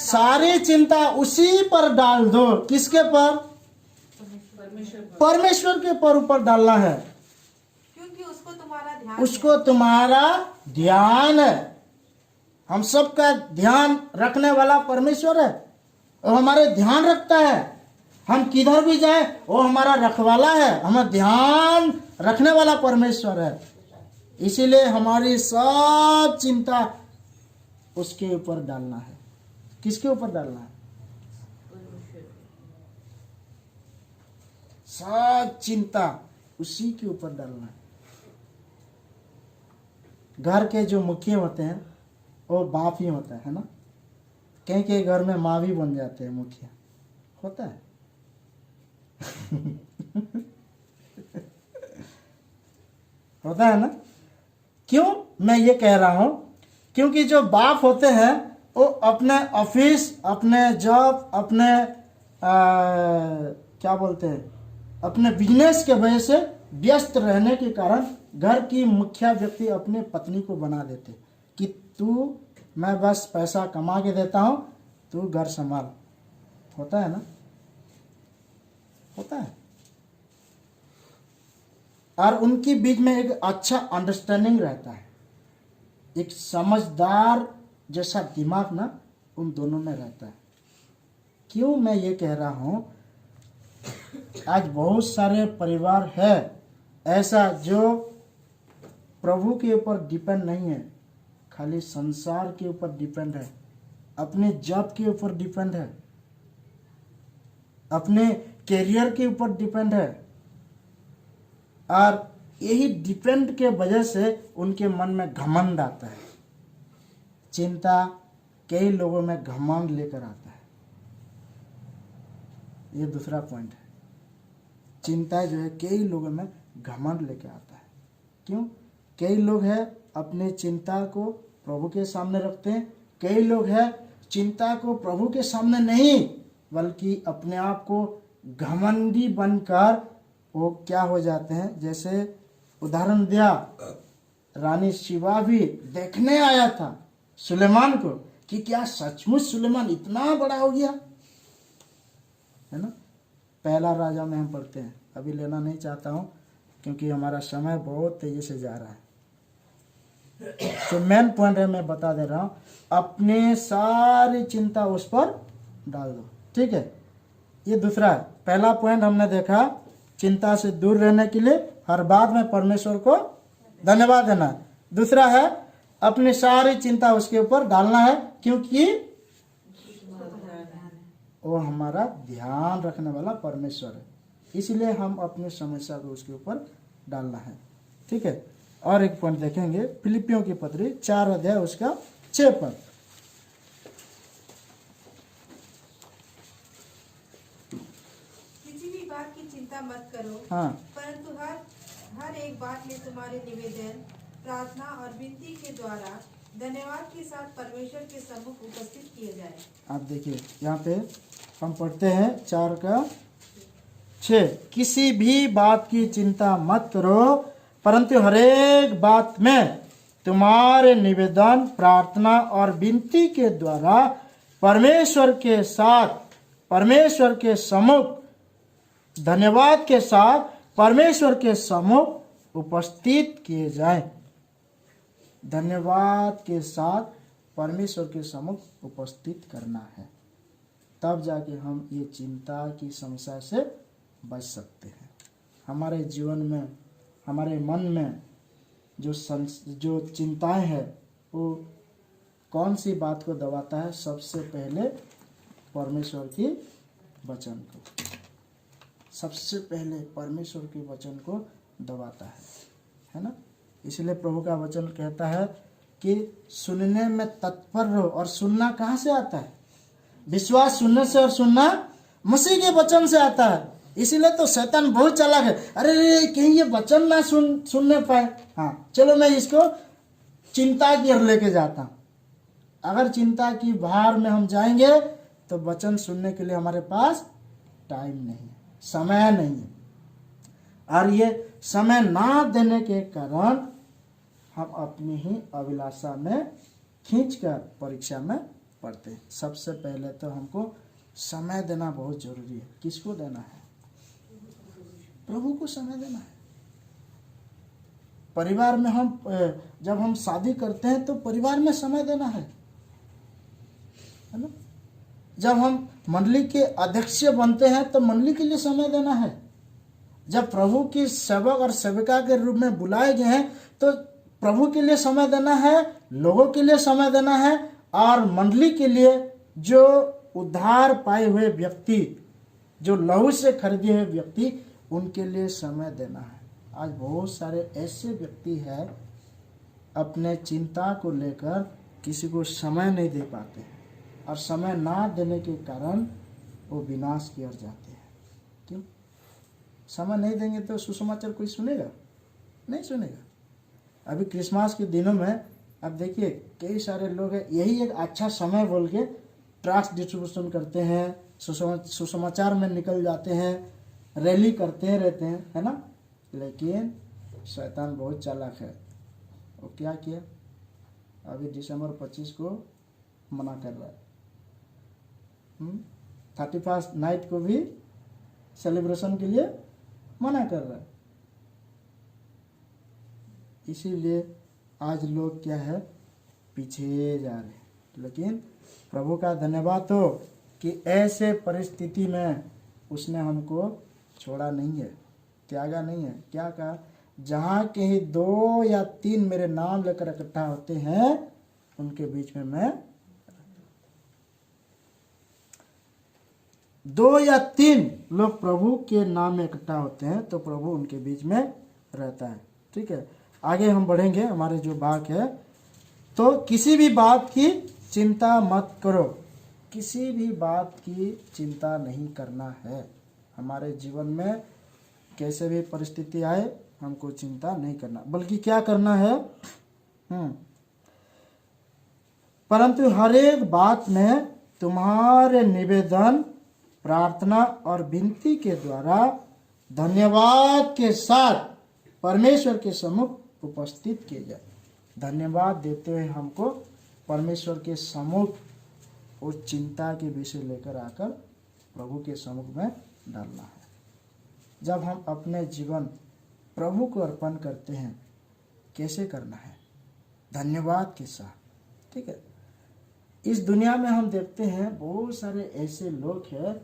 सारी चिंता उसी पर डाल दो। किसके पर? परमेश्वर के ऊपर डालना है, क्योंकि उसको तुम्हारा ध्यान है। हम सबका ध्यान रखने वाला परमेश्वर है, वो हमारे ध्यान रखता है। हम किधर भी जाएं वो हमारा रखवाला है, हमारा ध्यान रखने वाला परमेश्वर है। इसीलिए हमारी सब चिंता उसके ऊपर डालना है। किसके ऊपर डालना है? सब चिंता उसी के ऊपर डालना है। घर के जो मुखिया होते हैं वो बाप ही होता है ना। कहीं के घर में माँ भी बन जाते हैं मुखिया, होता है। होता है ना। क्यों मैं ये कह रहा हूं? क्योंकि जो बाप होते हैं वो अपने ऑफिस, अपने जॉब, अपने क्या बोलते हैं, अपने बिजनेस के वजह से व्यस्त रहने के कारण घर की मुखिया व्यक्ति अपने पत्नी को बना देते कि तू मैं बस पैसा कमा के देता हूँ, तू घर संभाल। होता है ना, होता है। और उनके बीच में एक अच्छा अंडरस्टैंडिंग रहता है, एक समझदार जैसा दिमाग ना उन दोनों में रहता है। क्यों मैं ये कह रहा हूँ, आज बहुत सारे परिवार है ऐसा जो प्रभु के ऊपर डिपेंड नहीं है, खाली संसार के ऊपर डिपेंड है, अपने जॉब के ऊपर डिपेंड है, अपने कैरियर के ऊपर डिपेंड है। और यही डिपेंड के वजह से उनके मन में घमंड आता है, चिंता कई लोगों में घमंड लेकर आता है। ये दूसरा पॉइंट है, चिंता जो है कई लोगों में घमंड लेकर आता है। क्यों? कई लोग हैं अपने चिंता को प्रभु के सामने रखते हैं, कई लोग हैं चिंता को प्रभु के सामने नहीं बल्कि अपने आप को घमंडी बनकर वो क्या हो जाते हैं। जैसे उदाहरण दिया, रानी शिवा भी देखने आया था सुलेमान को कि क्या सचमुच सुलेमान इतना बड़ा हो गया, है ना। पहला राजा में हम पढ़ते हैं, अभी लेना नहीं चाहता हूं क्योंकि हमारा समय बहुत तेजी से जा रहा है। तो मेन पॉइंट है, मैं बता दे रहा हूं, अपने सारी चिंता उस पर डाल दो, ठीक है। ये दूसरा है। पहला पॉइंट हमने देखा चिंता से दूर रहने के लिए हर बात में परमेश्वर को धन्यवाद देना है। दूसरा है अपनी सारी चिंता उसके ऊपर डालना है क्योंकि वो हमारा ध्यान रखने वाला परमेश्वर है, इसलिए हम अपनी समस्या को उसके ऊपर डालना है, ठीक है। और एक पॉइंट देखेंगे, फिलिपियों की पत्री 4 अध्याय उसका 6 पद। किसी भी बात की चिंता मत करो, हाँ, परंतु हर एक बात में तुम्हारे निवेदन, प्रार्थना और विनती के द्वारा धन्यवाद के साथ परमेश्वर के सम्मुख उपस्थित किए जाए। आप देखिए यहाँ पे हम पढ़ते हैं 4 का 6, किसी भी बात की चिंता मत करो परंतु हरेक बात में तुम्हारे निवेदन, प्रार्थना और विनती के द्वारा परमेश्वर के सम्मुख धन्यवाद के साथ परमेश्वर के सम्मुख उपस्थित किए जाए। धन्यवाद के साथ परमेश्वर के सम्मुख उपस्थित करना है, तब जाके हम ये चिंता की समस्या से बच सकते हैं। हमारे जीवन में, हमारे मन में जो चिंताएं हैं वो कौन सी बात को दबाता है? सबसे पहले परमेश्वर की वचन को, सबसे पहले परमेश्वर के वचन को दबाता है ना। इसलिए प्रभु का वचन कहता है कि सुनने में तत्पर रहो। और सुनना कहाँ से आता है? विश्वास सुनने से और सुनना मसीह के वचन से आता है। इसीलिए तो शैतान बहुत चालाक है, अरे कहीं ये वचन ना सुनने पाए, हाँ चलो मैं इसको चिंता की ओर लेके जाता हूँ। अगर चिंता की भार में हम जाएंगे तो वचन सुनने के लिए हमारे पास टाइम नहीं है, समय नहीं है। और ये समय ना देने के कारण हम अपनी ही अभिलाषा में खींचकर परीक्षा में पढ़ते हैं। सबसे पहले तो हमको समय देना बहुत जरूरी है। किसको देना है? प्रभु को समय देना है। परिवार में हम जब हम शादी करते हैं तो परिवार में समय देना है ना। जब हम मंडली के अध्यक्ष बनते हैं तो मंडली के लिए समय देना है। जब प्रभु की सेवक और सेविका के रूप में बुलाए गए हैं तो प्रभु के लिए समय देना है, लोगों के लिए समय देना है, और मंडली के लिए जो उद्धार पाए हुए व्यक्ति, जो लहू से खरीदे हुए व्यक्ति, उनके लिए समय देना है। आज बहुत सारे ऐसे व्यक्ति हैं अपने चिंता को लेकर किसी को समय नहीं दे पाते हैं, और समय ना देने के कारण वो विनाश की ओर जाते हैं। क्यों? समय नहीं देंगे तो सुसमाचार कोई सुनेगा? नहीं सुनेगा। अभी क्रिसमस के दिनों में अब देखिए कई सारे लोग हैं, यही एक अच्छा समय बोल के ट्रक्स डिस्ट्रीब्यूशन करते हैं, सुसमाचार में निकल जाते हैं, रैली करते रहते हैं, है ना। लेकिन शैतान बहुत चालाक है। वो क्या किया? अभी दिसंबर 25 को मना कर रहा है। 31 नाइट को भी सेलिब्रेशन के लिए मना कर रहा है। इसीलिए आज लोग क्या है, पीछे जा रहे हैं। लेकिन प्रभु का धन्यवाद हो कि ऐसे परिस्थिति में उसने हमको छोड़ा नहीं है, त्यागा नहीं है। क्या कहा, जहाँ कहीं 2 या 3 मेरे नाम लेकर इकट्ठा होते हैं उनके बीच में मैं 2 या 3 लोग प्रभु के नाम में इकट्ठा होते हैं तो प्रभु उनके बीच में रहता है। ठीक है, आगे हम बढ़ेंगे। हमारे जो वाक्य है, तो किसी भी बात की चिंता मत करो। किसी भी बात की चिंता नहीं करना है। हमारे जीवन में कैसे भी परिस्थिति आए हमको चिंता नहीं करना, बल्कि क्या करना है, परंतु हर एक बात में तुम्हारे निवेदन, प्रार्थना और विनती के द्वारा धन्यवाद के साथ परमेश्वर के सम्मुख उपस्थित किए जाए। धन्यवाद देते हुए हमको परमेश्वर के सम्मुख उस चिंता के विषय लेकर आकर प्रभु के सम्मुख में डालना है। जब हम अपने जीवन प्रभु को अर्पण करते हैं, कैसे करना है, धन्यवाद के साथ। ठीक है, इस दुनिया में हम देखते हैं बहुत सारे ऐसे लोग हैं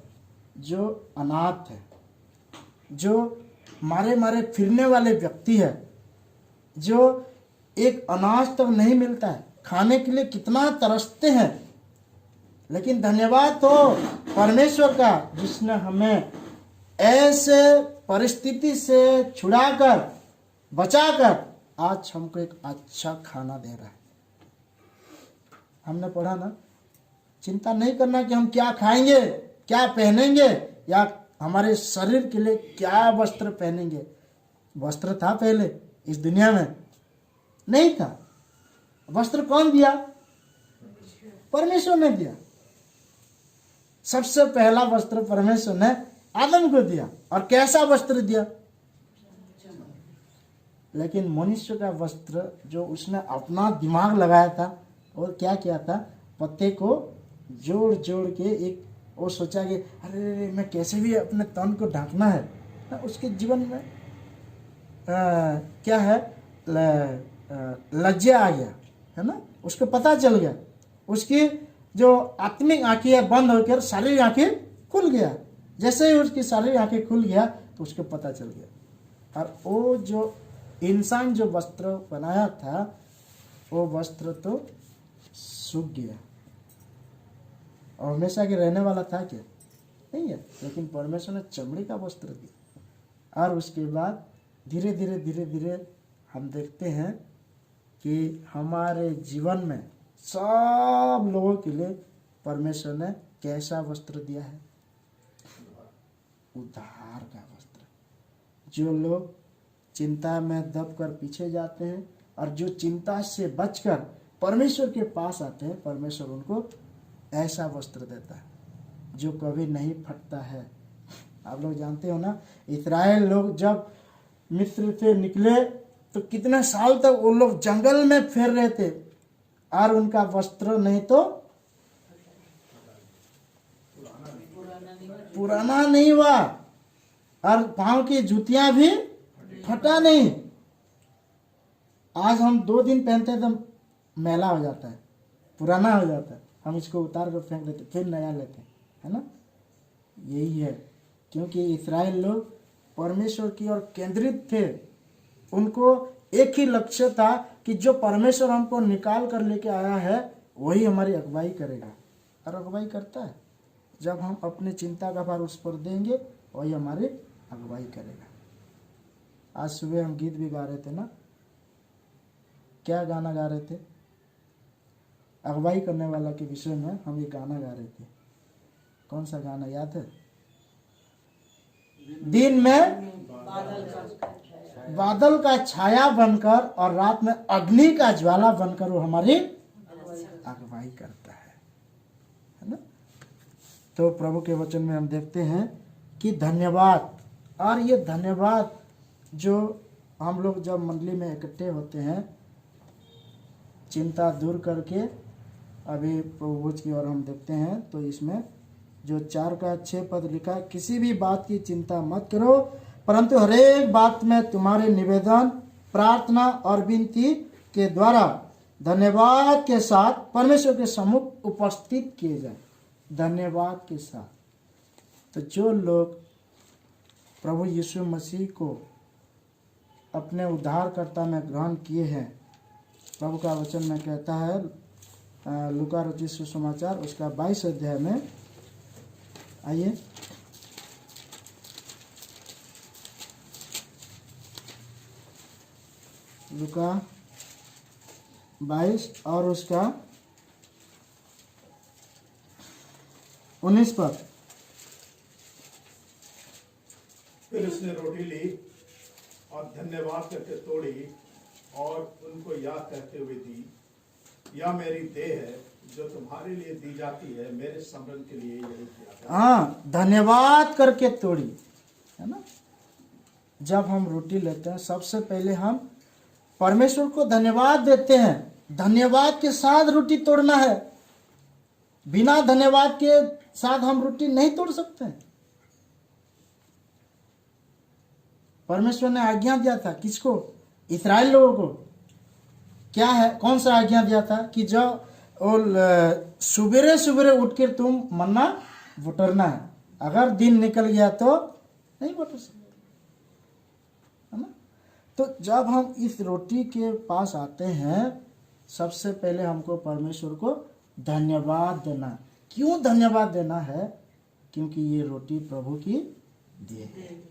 जो अनाथ है, जो मारे मारे फिरने वाले व्यक्ति है, जो एक अनाज तक नहीं मिलता है, खाने के लिए कितना तरसते हैं। लेकिन धन्यवाद तो परमेश्वर का जिसने हमें ऐसे परिस्थिति से छुड़ाकर बचाकर आज हमको एक अच्छा खाना दे रहा है। हमने पढ़ा ना, चिंता नहीं करना कि हम क्या खाएंगे, क्या पहनेंगे, या हमारे शरीर के लिए क्या वस्त्र पहनेंगे। वस्त्र था पहले इस दुनिया में? नहीं था। वस्त्र कौन दिया? परमेश्वर ने दिया। सबसे पहला वस्त्र परमेश्वर ने आदम को दिया। और कैसा वस्त्र दिया? लेकिन मनुष्य का वस्त्र जो उसने अपना दिमाग लगाया था, और क्या किया था, पत्ते को जोड़ जोड़ के एक, वो सोचा कि अरे मैं कैसे भी अपने तन को ढकना है ना। उसके जीवन में क्या है, लज्जा आ गया है ना। उसको पता चल गया, उसकी जो आत्मिक आंखें है बंद होकर शारीरिक आंखें खुल गया। जैसे ही उसकी शारीरिक आंखें खुल गया तो उसको पता चल गया। और वो जो इंसान जो वस्त्र बनाया था, वो वस्त्र तो सूख गया। और हमेशा के रहने वाला था क्या? नहीं है। लेकिन परमेश्वर ने चमड़ी का वस्त्र दिया। और उसके बाद धीरे धीरे धीरे धीरे हम देखते हैं कि हमारे जीवन में सब लोगों के लिए परमेश्वर ने कैसा वस्त्र दिया है? उद्धार का वस्त्र। जो लोग चिंता में दबकर पीछे जाते हैं और जो चिंता से बचकर परमेश्वर के पास आते हैं, परमेश्वर उनको ऐसा वस्त्र देता है जो कभी नहीं फटता है। आप लोग जानते हो ना, इस्राएल लोग जब मिस्र से निकले तो कितने साल तक वो लोग जंगल में फिर रहे थे और उनका वस्त्र नहीं तो पुराना नहीं हुआ और पांव की जूतियां भी फटा नहीं। आज हम 2 दिन पहनते हैं तो मैला हो जाता है, पुराना हो जाता है, हम इसको उतार कर फेंक देते, फिर नया लेते हैं, है ना। यही है, क्योंकि इस्राएल लोग परमेश्वर की ओर केंद्रित थे। उनको एक ही लक्ष्य था कि जो परमेश्वर हमको निकाल कर लेके आया है वही हमारी अगुवाई करेगा, और अगुवाई करता है। जब हम अपनी चिंता का भार उस पर देंगे वही हमारी अगुवाई करेगा। आज सुबह हम गीत भी गा रहे थे ना, क्या गाना गा रहे थे? अगुवाई करने वाला के विषय में हम ये गाना गा रहे थे। कौन सा गाना याद है? दिन में बादल का छाया बनकर और रात में अग्नि का ज्वाला बनकर वो हमारी अगुवाई करता है ना। तो प्रभु के वचन में हम देखते हैं कि धन्यवाद, और ये धन्यवाद जो हम लोग जब मंडली में इकट्ठे होते हैं चिंता दूर करके अभी प्रभुभोज की ओर हम देखते हैं। तो इसमें जो 4 का 6 पद लिखा है, किसी भी बात की चिंता मत करो, परंतु हरेक बात में तुम्हारे निवेदन, प्रार्थना और विनती के द्वारा धन्यवाद के साथ परमेश्वर के सम्मुख उपस्थित किए जाए। धन्यवाद के साथ। तो जो लोग प्रभु यीशु मसीह को अपने उद्धारकर्ता में ग्रहण किए हैं, प्रभु का वचन में कहता है लूका रचित सुसमाचार उसका 22 अध्याय में, आइए लूका 22 और उसका 19 पद। फिर उसने रोटी ली और धन्यवाद करके तोड़ी और उनको याद करते हुए दी, यह मेरी देह है जो तुम्हारे लिए दी जाती है, मेरे स्मरण के लिए यही किया करो। हाँ, धन्यवाद करके तोड़ी, है ना। जब हम रोटी लेते हैं सबसे पहले हम परमेश्वर को धन्यवाद देते हैं। धन्यवाद के साथ रोटी तोड़ना है। बिना धन्यवाद के साथ हम रोटी नहीं तोड़ सकते। परमेश्वर ने आज्ञा दिया था किसको? इस्राएल लोगों को। क्या है, कौन सा आज्ञा दिया था कि जब सुबेरे सुबेरे उठकर तुम मन्ना बटोरना है, अगर दिन निकल गया तो नहीं बटोर सकते, है ना। तो जब हम इस रोटी के पास आते हैं सबसे पहले हमको परमेश्वर को धन्यवाद देना। क्यों धन्यवाद देना है? क्योंकि ये रोटी प्रभु की देह है।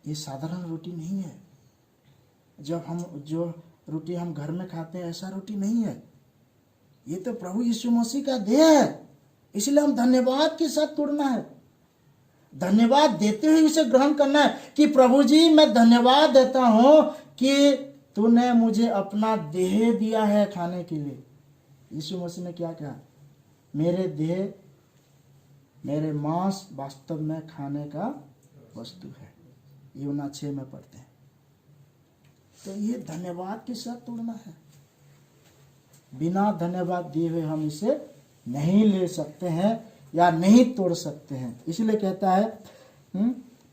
ये साधारण रोटी नहीं है। जब हम जो रोटी हम घर में खाते हैं ऐसा रोटी नहीं है। ये तो प्रभु यीशु मसीह का देह है, इसलिए हम धन्यवाद के साथ तोड़ना है। धन्यवाद देते हुए इसे ग्रहण करना है कि प्रभु जी मैं धन्यवाद देता हूं कि तूने मुझे अपना देह दिया है खाने के लिए। यीशु मसीह ने क्या कहा? मेरे देह, मेरे मांस वास्तव में खाने का वस्तु है। यूहन्ना 6 में पढ़ते हैं। तो ये धन्यवाद के साथ तोड़ना है। बिना धन्यवाद दिए हुए हम इसे नहीं ले सकते हैं या नहीं तोड़ सकते हैं। इसलिए कहता है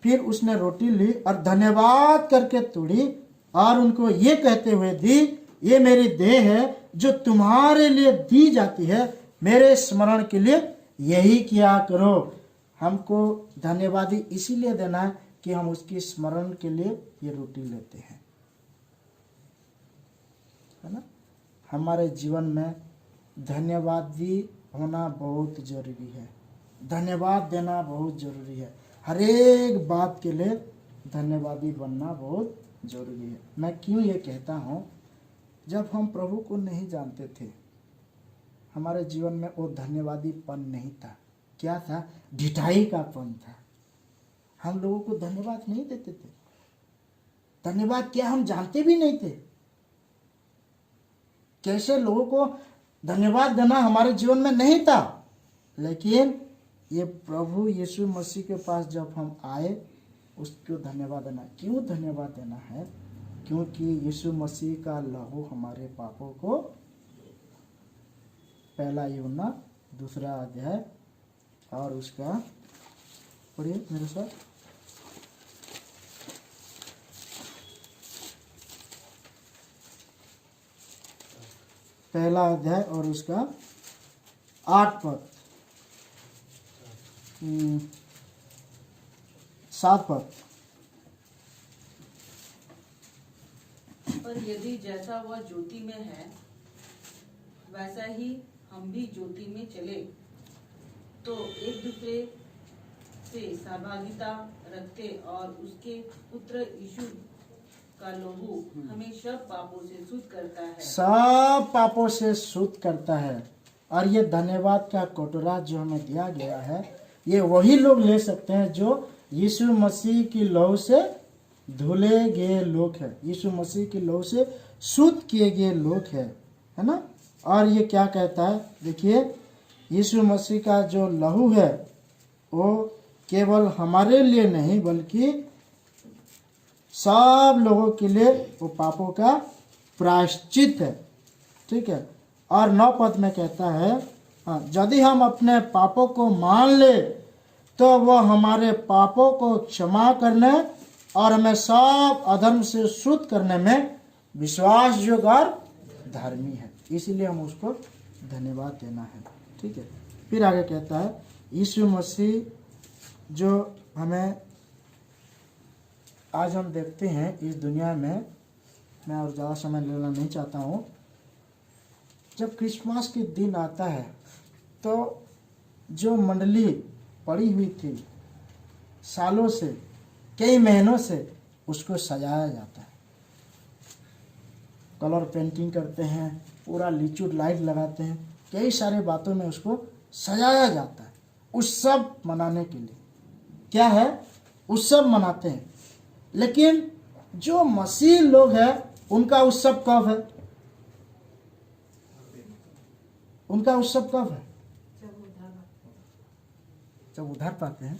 फिर उसने रोटी ली और धन्यवाद करके तोड़ी और उनको ये कहते हुए दी, ये मेरी देह है जो तुम्हारे लिए दी जाती है, मेरे स्मरण के लिए यही किया करो। हमको धन्यवादी इसीलिए देना है कि हम उसकी स्मरण के लिए ये रोटी लेते हैं, है ना। हमारे जीवन में धन्यवादी होना बहुत जरूरी है। धन्यवाद देना बहुत जरूरी है। हर एक बात के लिए धन्यवादी बनना बहुत जरूरी है। मैं क्यों ये कहता हूँ? जब हम प्रभु को नहीं जानते थे हमारे जीवन में वो धन्यवादीपन नहीं था। क्या था? ढिठाई का पन था। हम लोगों को धन्यवाद नहीं देते थे। धन्यवाद क्या हम जानते भी नहीं थे। कैसे लोगों को धन्यवाद देना हमारे जीवन में नहीं था। लेकिन ये प्रभु यीशु मसीह के पास जब हम आए उसको धन्यवाद देना। क्यों धन्यवाद देना है? क्योंकि यीशु मसीह का लहू हमारे पापों को, पहला यूहन्ना 2 अध्याय और उसका पढ़िए मेरे साथ। पहला अध्याय और उसका 8 पद 7 पद। पर यदि जैसा वह ज्योति में है वैसा ही हम भी ज्योति में चले तो एक दूसरे से सहभागिता रखते और उसके पुत्र यीशु का लहू हमें सब पापों से शुद्ध करता है। सब पापों से शुद्ध करता है। और ये धन्यवाद का कटोरा जो हमें दिया गया है ये वही लोग ले सकते हैं जो यीशु मसीह की लहू से धुले गए लोग हैं, यीशु मसीह की लहू से शुद्ध किए गए लोग हैं, है ना। और ये क्या कहता है? देखिए, यीशु मसीह का जो लहू है वो केवल हमारे लिए नहीं बल्कि सब लोगों के लिए वो पापों का प्रायश्चित है। ठीक है। और 9 पद में कहता है, यदि हम अपने पापों को मान ले तो वह हमारे पापों को क्षमा करने और हमें सब अधर्म से शुद्ध करने में विश्वास योग्य और धर्मी है। इसीलिए हम उसको धन्यवाद देना है, ठीक है। फिर आगे कहता है, यीशु मसीह जो हमें आज हम देखते हैं इस दुनिया में, मैं और ज़्यादा समय लेना नहीं चाहता हूँ। जब क्रिसमस के दिन आता है तो जो मंडली पड़ी हुई थी सालों से, कई महीनों से, उसको सजाया जाता है। कलर पेंटिंग करते हैं, पूरा लिचुड लाइट लगाते हैं, कई सारे बातों में उसको सजाया जाता है उत्सव मनाने के लिए। क्या है? उत्सव मनाते हैं। लेकिन जो मसीह लोग हैं उनका उत्सव कब है? उनका उत्सव कब है? जब उधार पाते हैं।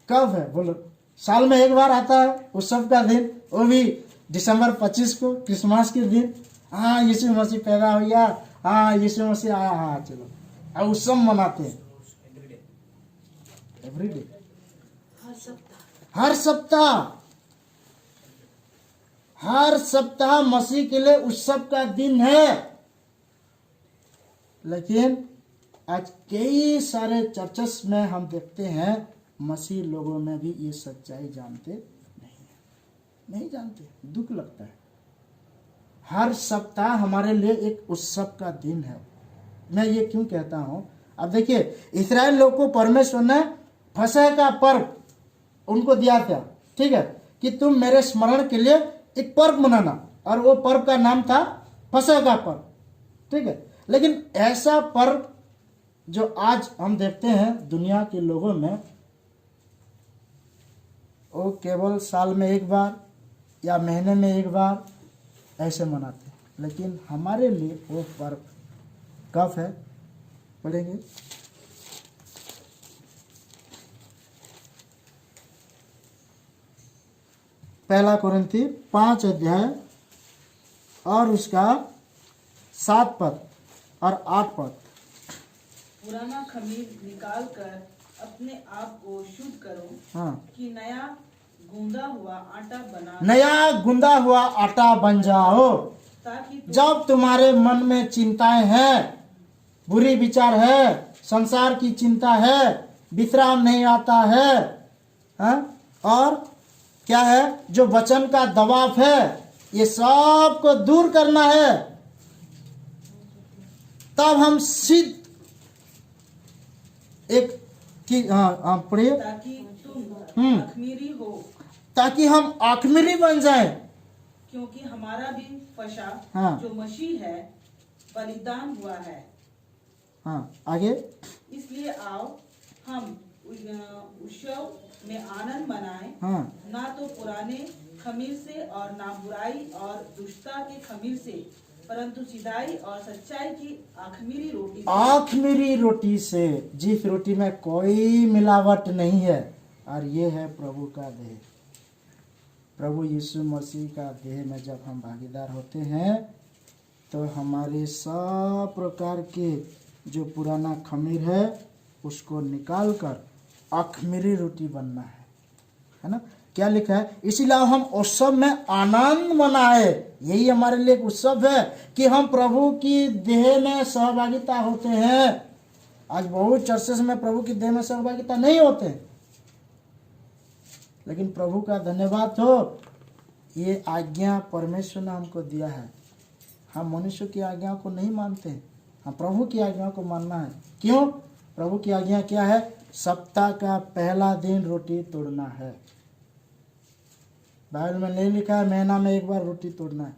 कब है बोलो? साल में एक बार आता है उत्सव का दिन, वो भी दिसंबर 25 को, क्रिसमस के दिन। हाँ, यीशु मसीह पैदा हो गया, हाँ यीशु मसीह आया, हाँ चलो अब उत्सव मनाते हैं। एवरीडे, हर सप्ताह मसीह के लिए उत्सव का दिन है। लेकिन आज कई सारे चर्चेस में हम देखते हैं मसीह लोगों में भी ये सच्चाई जानते नहीं जानते। दुख लगता है। हर सप्ताह हमारे लिए एक उत्सव का दिन है। मैं ये क्यों कहता हूँ? अब देखिए, इस्राएल लोग को परमेश्वर ने फसह का पर्व उनको दिया था, ठीक है, कि तुम मेरे स्मरण के लिए एक पर्व मनाना, और वो पर्व का नाम था फसह का पर्व, ठीक है। लेकिन ऐसा पर्व जो आज हम देखते हैं दुनिया के लोगों में, वो केवल साल में एक बार या महीने में एक बार ऐसे मनाते हैं। लेकिन हमारे लिए वो पर्व कब है? पढ़ेंगे। पहला कोरिन्थी 5 अध्याय और उसका 7 पद और 8 पद। पुराना खमीर निकाल कर अपने आप को शुद्ध करो, हाँ, कि नया गूंदा हुआ आटा बन जाओ, ताकि जब तुम्हारे मन में चिंताएं हैं, बुरी विचार है, संसार की चिंता है, विश्राम नहीं आता है, हाँ? और क्या है, जो वचन का दबाव है, ये सब को दूर करना है। तब हम सिद्ध एक की पढ़िए, ताकि तुम अखमीरी हो, ताकि हम अखमीरी बन जाएं, क्योंकि हमारा भी फशा जो मसीह है बलिदान हुआ है। हाँ, आगे। इसलिए आओ हम उत्सव में आनंद मनाएं, ना तो पुराने खमीर से और ना बुराई और दुष्टता के खमीर से, परंतु सिधाई और सच्चाई की आखमीरी रोटी से, जिस रोटी में कोई मिलावट नहीं है, और ये है प्रभु का देह। प्रभु यीशु मसीह का देह में जब हम भागीदार होते हैं तो हमारे सब प्रकार के जो पुराना खमीर है उसको निकालकर अखमीरी रोटी बनना है ना। क्या लिखा है? इसीलिए हम उत्सव में आनंद मनाए। यही हमारे लिए एक उत्सव है कि हम प्रभु की देह में सहभागिता होते हैं। आज बहुत चर्चेस में प्रभु की देह में सहभागिता नहीं होते, लेकिन प्रभु का धन्यवाद हो, ये आज्ञा परमेश्वर ने हमको दिया है। हम मनुष्य की आज्ञा को नहीं मानते, हम प्रभु की आज्ञा को मानना है। क्यों? प्रभु की आज्ञा क्या है? सप्ताह का पहला दिन रोटी तोड़ना है। बाइबल में नहीं लिखा है महीना में एक बार रोटी तोड़ना है।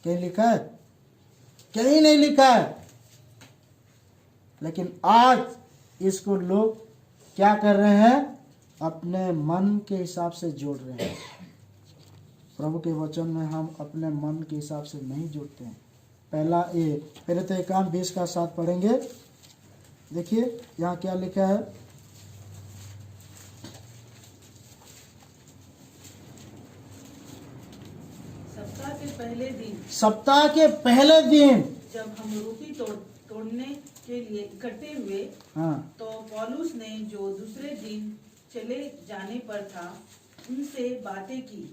कहीं लिखा है? कहीं नहीं लिखा है। लेकिन आज इसको लोग क्या कर रहे हैं? अपने मन के हिसाब से जोड़ रहे हैं। प्रभु के वचन में हम अपने मन के हिसाब से नहीं जोड़ते हैं। पहले तो एक काम 20 का 7 पढ़ेंगे। देखिए यहाँ क्या लिखा है। सप्ताह के पहले दिन सप्ताह के पहले दिन जब हम रोटी तोड़ने के लिए इकट्ठे हुए, हाँ तो पौलुस ने जो दूसरे दिन चले जाने पर था उनसे बातें की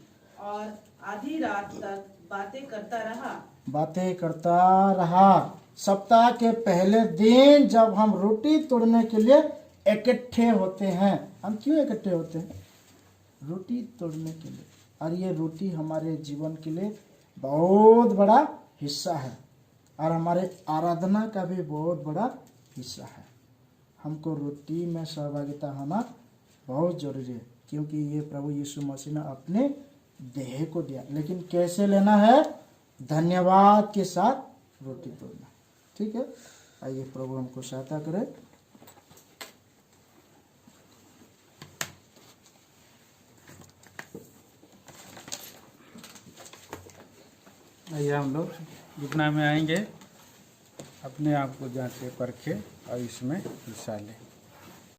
और आधी रात तक बातें करता रहा। बातें करता रहा। सप्ताह के पहले दिन जब हम रोटी तोड़ने के लिए इकट्ठे होते हैं, हम क्यों इकट्ठे होते हैं? रोटी तोड़ने के लिए। और ये रोटी हमारे जीवन के लिए बहुत बड़ा हिस्सा है और हमारे आराधना का भी बहुत बड़ा हिस्सा है। हमको रोटी में सहभागिता होना बहुत जरूरी है, क्योंकि ये प्रभु यीशु मसीह ने अपने देह को दिया। लेकिन कैसे लेना है? धन्यवाद के साथ रोटी तोड़ना। ठीक है, आइए प्रभु हमको सहायता करे। आइए हम लोग जितना में आएंगे अपने आप को जांचे परखे और इसमें हिस्सा लें।